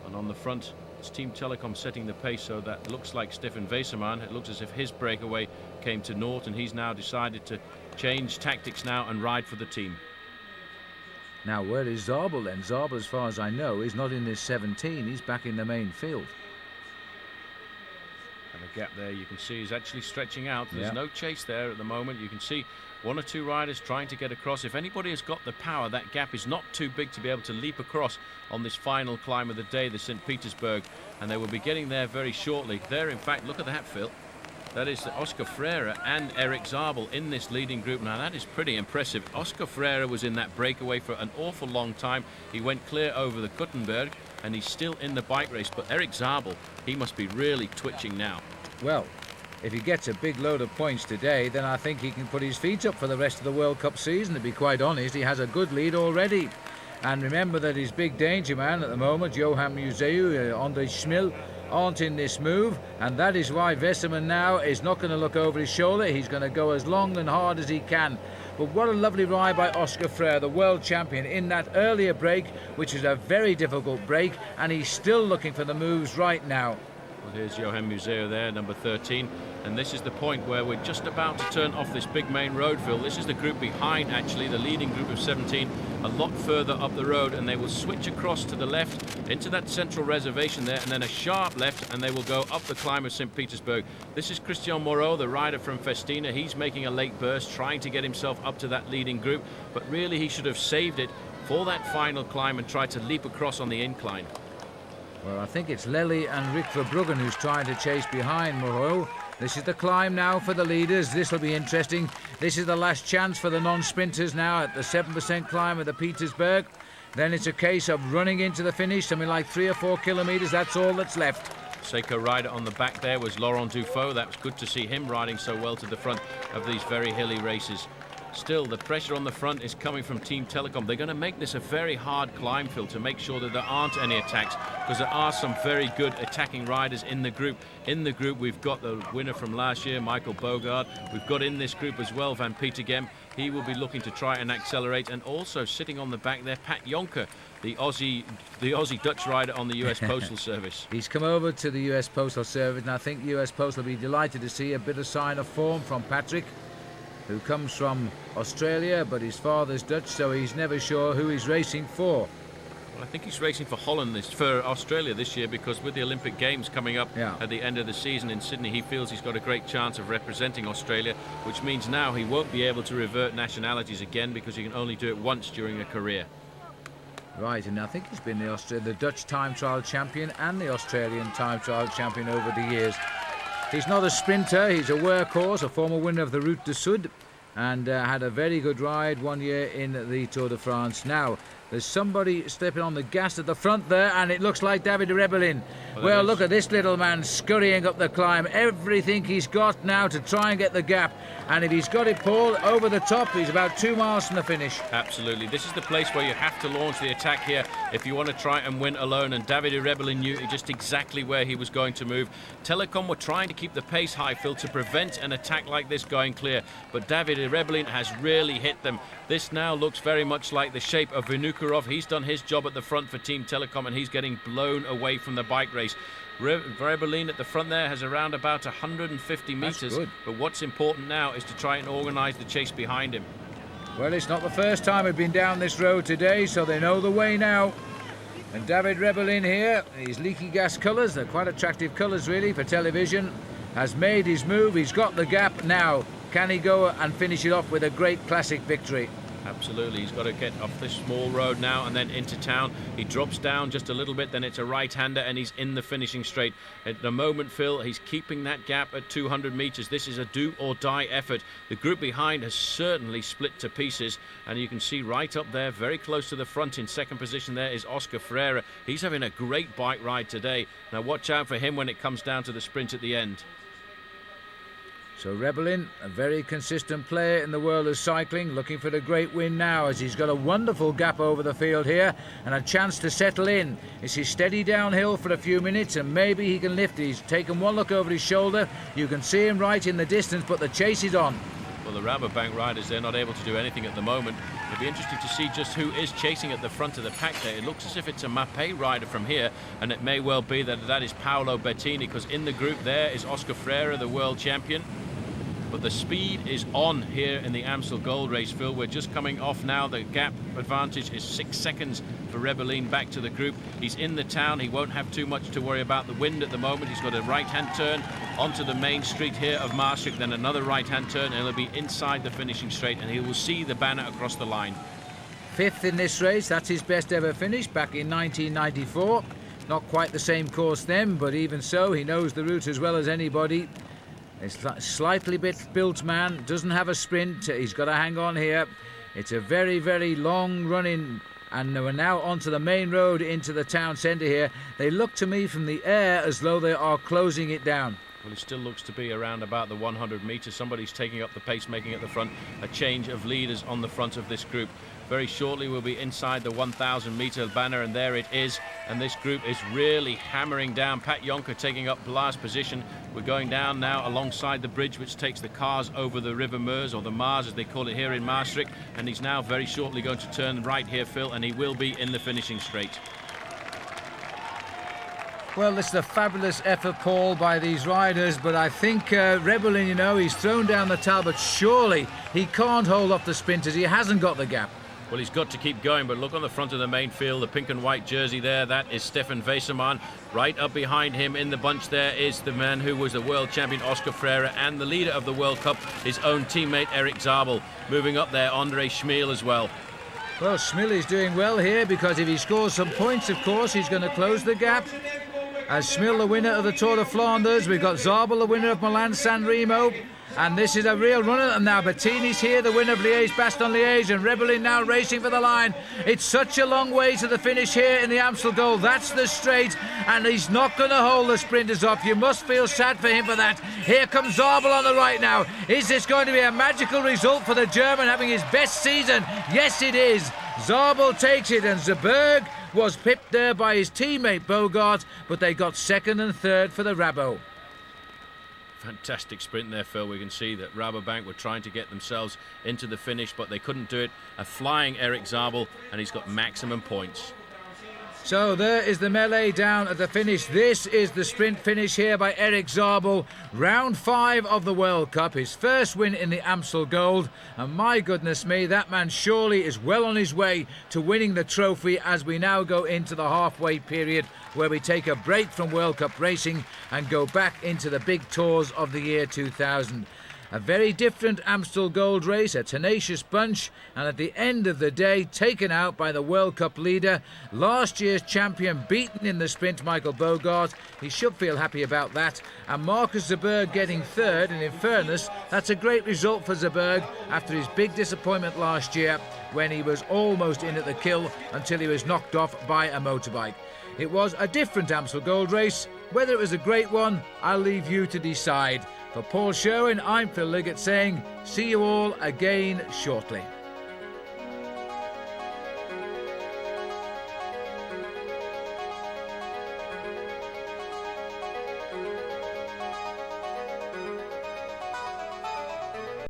Speaker 2: And on the front, it's Team Telecom setting the pace, so that looks like Stefan Wesermann. It looks as if his breakaway came to naught, and he's now decided to change tactics now and ride for the team.
Speaker 1: Now, where is Zabel then? Zabel, as far as I know, is not in this 17. He's back in the main field.
Speaker 2: And the gap there you can see is actually stretching out. There's no chase there at the moment. You can see 1 or 2 riders trying to get across. If anybody has got the power, that gap is not too big to be able to leap across on this final climb of the day, the St. Petersburg. And they will be getting there very shortly. There, in fact, look at that, Phil. That is Óscar Freire and Erik Zabel in this leading group. Now, that is pretty impressive. Óscar Freire was in that breakaway for an awful long time. He went clear over the Kuttenberg, and he's still in the bike race. But Erik Zabel, he must be really twitching now.
Speaker 1: Well, if he gets a big load of points today, then I think he can put his feet up for the rest of the World Cup season. To be quite honest, he has a good lead already. And remember that his big danger man at the moment, Johan Museeuw, André Schmil, aren't in this move, and that is why Westerman now is not going to look over his shoulder. He's going to go as long and hard as he can. But what a lovely ride by Óscar Freire, the world champion, in that earlier break, which is a very difficult break, and he's still looking for the moves right now.
Speaker 2: Well, here's Johan Museo there, number 13, and this is the point where we're just about to turn off this big main road, Phil. This is the group behind, actually, the leading group of 17, a lot further up the road, and they will switch across to the left into that central reservation there, and then a sharp left, and they will go up the climb of St. Petersburg. This is Christian Moreau, the rider from Festina. He's making a late burst, trying to get himself up to that leading group, but really he should have saved it for that final climb and tried to leap across on the incline.
Speaker 1: Well, I think it's Lely and Rick Verbruggen who's trying to chase behind Moreau. This is the climb now for the leaders. This will be interesting. This is the last chance for the non-sprinters now at the 7% climb of the Petersburg. Then it's a case of running into the finish, something like 3 or 4 kilometres. That's all that's left.
Speaker 2: Seiko rider on the back there was Laurent Dufaux. That was good to see him riding so well to the front of these very hilly races. Still, the pressure on the front is coming from Team Telecom. They're going to make this a very hard climb, Phil, to make sure that there aren't any attacks, because there are some very good attacking riders in the group. In the group, we've got the winner from last year, Michael Boogerd. We've got in this group as well, Van Petegem. He will be looking to try and accelerate. And also sitting on the back there, Pat Jonker, the Aussie Dutch rider on the US Postal Service.
Speaker 1: He's come over to the US Postal Service, and I think US Postal will be delighted to see a bit of sign of form from Patrick, who comes from Australia, but his father's Dutch, so he's never sure who he's racing for.
Speaker 2: Well, I think he's racing for for Australia this year, because with the Olympic Games coming up at the end of the season in Sydney, he feels he's got a great chance of representing Australia, which means now he won't be able to revert nationalities again, because he can only do it once during a career.
Speaker 1: Right, and I think he's been the Dutch time trial champion and the Australian time trial champion over the years. He's not a sprinter, he's a workhorse, a former winner of the Route du Sud, and had a very good ride one year in the Tour de France. Now, there's somebody stepping on the gas at the front there, and it looks like David Rebellin. Well, look at this little man scurrying up the climb. Everything he's got now to try and get the gap. And if he's got it, Paul, over the top, he's about 2 miles from the finish.
Speaker 2: Absolutely. This is the place where you have to launch the attack here if you want to try and win alone. And David Rebellin knew just exactly where he was going to move. Telecom were trying to keep the pace high, Phil, to prevent an attack like this going clear. But David Rebellin has really hit them. This now looks very much like the shape of Vinokurov. He's done his job at the front for Team Telecom, and he's getting blown away from the bike race. Rebellin at the front there has around about 150 metres. But what's important now is to try and organise the chase behind him.
Speaker 1: Well, it's not the first time we've been down this road today, so they know the way now. And David Rebellin here, his leaky gas colours, they're quite attractive colours really for television, has made his move. He's got the gap now. Can he go and finish it off with a great classic victory?
Speaker 2: Absolutely, he's got to get off this small road now and then into town. He drops down just a little bit, then it's a right-hander, and he's in the finishing straight. At the moment, Phil, he's keeping that gap at 200 metres. This is a do-or-die effort. The group behind has certainly split to pieces, and you can see right up there, very close to the front in second position there, is Óscar Freire. He's having a great bike ride today. Now watch out for him when it comes down to the sprint at the end.
Speaker 1: So Rebellin, a very consistent player in the world of cycling, looking for the great win now, as he's got a wonderful gap over the field here and a chance to settle in. It's his steady downhill for a few minutes, and maybe he can lift it. He's taken one look over his shoulder. You can see him right in the distance, but the chase is on.
Speaker 2: Well, the Rabobank riders, they're not able to do anything at the moment. It'll be interesting to see just who is chasing at the front of the pack there. It looks as if it's a Mapei rider from here, and it may well be that is Paolo Bettini, because in the group there is Óscar Freire, the world champion. But the speed is on here in the Amstel Gold Race, Phil. We're just coming off now. The gap advantage is 6 seconds for Rebellin back to the group. He's in the town. He won't have too much to worry about the wind at the moment. He's got a right-hand turn onto the main street here of Maastricht, then another right-hand turn, and he'll be inside the finishing straight, and he will see the banner across the line.
Speaker 1: 5th in this race. That's his best ever finish back in 1994. Not quite the same course then, but even so, he knows the route as well as anybody. He's a slightly built man, doesn't have a sprint. He's got to hang on here. It's a very, very long run-in, and we're now onto the main road into the town centre here. They look to me from the air as though they are closing it down.
Speaker 2: Well, it still looks to be around about the 100 metres. Somebody's taking up the pace, making at the front a change of leaders on the front of this group. Very shortly we'll be inside the 1,000 metre banner, and there it is. And this group is really hammering down. Pat Jonker taking up last position. We're going down now alongside the bridge which takes the cars over the River Meuse, or the Maas as they call it here in Maastricht. And he's now very shortly going to turn right here, Phil, and he will be in the finishing straight.
Speaker 1: Well, this is a fabulous effort, Paul, by these riders, but I think Rebellin, you know, he's thrown down the towel, but surely he can't hold off the sprinters. He hasn't got the gap.
Speaker 2: Well, he's got to keep going, but look on the front of the main field, the pink and white jersey there, that is Stefan Weissermann. Right up behind him in the bunch there is the man who was the world champion, Óscar Freire, and the leader of the World Cup, his own teammate, Erik Zabel. Moving up there, Andre Schmiel as well.
Speaker 1: Well, Schmiel is doing well here, because if he scores some points, of course, he's going to close the gap. As Schmiel, the winner of the Tour de Flanders, we've got Zabel, the winner of Milan-San Remo. And this is a real runner. And now Bettini's here, the winner of Liège-Bastogne-Liège, and Rebellin now racing for the line. It's such a long way to the finish here in the Amstel Gold. That's the straight, and he's not going to hold the sprinters off. You must feel sad for him for that. Here comes Zabel on the right now. Is this going to be a magical result for the German having his best season? Yes, it is. Zabel takes it, and Zberg was pipped there by his teammate Boogerd, but they got second and third for the Rabo.
Speaker 2: Fantastic sprint there, Phil. We can see that Rabobank were trying to get themselves into the finish, but they couldn't do it. A flying Erik Zabel, and he's got maximum points.
Speaker 1: So there is the melee down at the finish. This is the sprint finish here by Erik Zabel. Round 5 of the World Cup, his first win in the Amstel Gold. And my goodness me, that man surely is well on his way to winning the trophy as we now go into the halfway period, where we take a break from World Cup racing and go back into the big tours of the year 2000. A very different Amstel Gold Race, a tenacious bunch, and at the end of the day, taken out by the World Cup leader, last year's champion, beaten in the sprint, Michael Boogerd. He should feel happy about that. And Markus Zberg getting third, and in fairness, that's a great result for Zberg after his big disappointment last year when he was almost in at the kill until he was knocked off by a motorbike. It was a different Amstel Gold Race. Whether it was a great one, I'll leave you to decide. For Paul Sherwin, I'm Phil Liggett saying, see you all again shortly.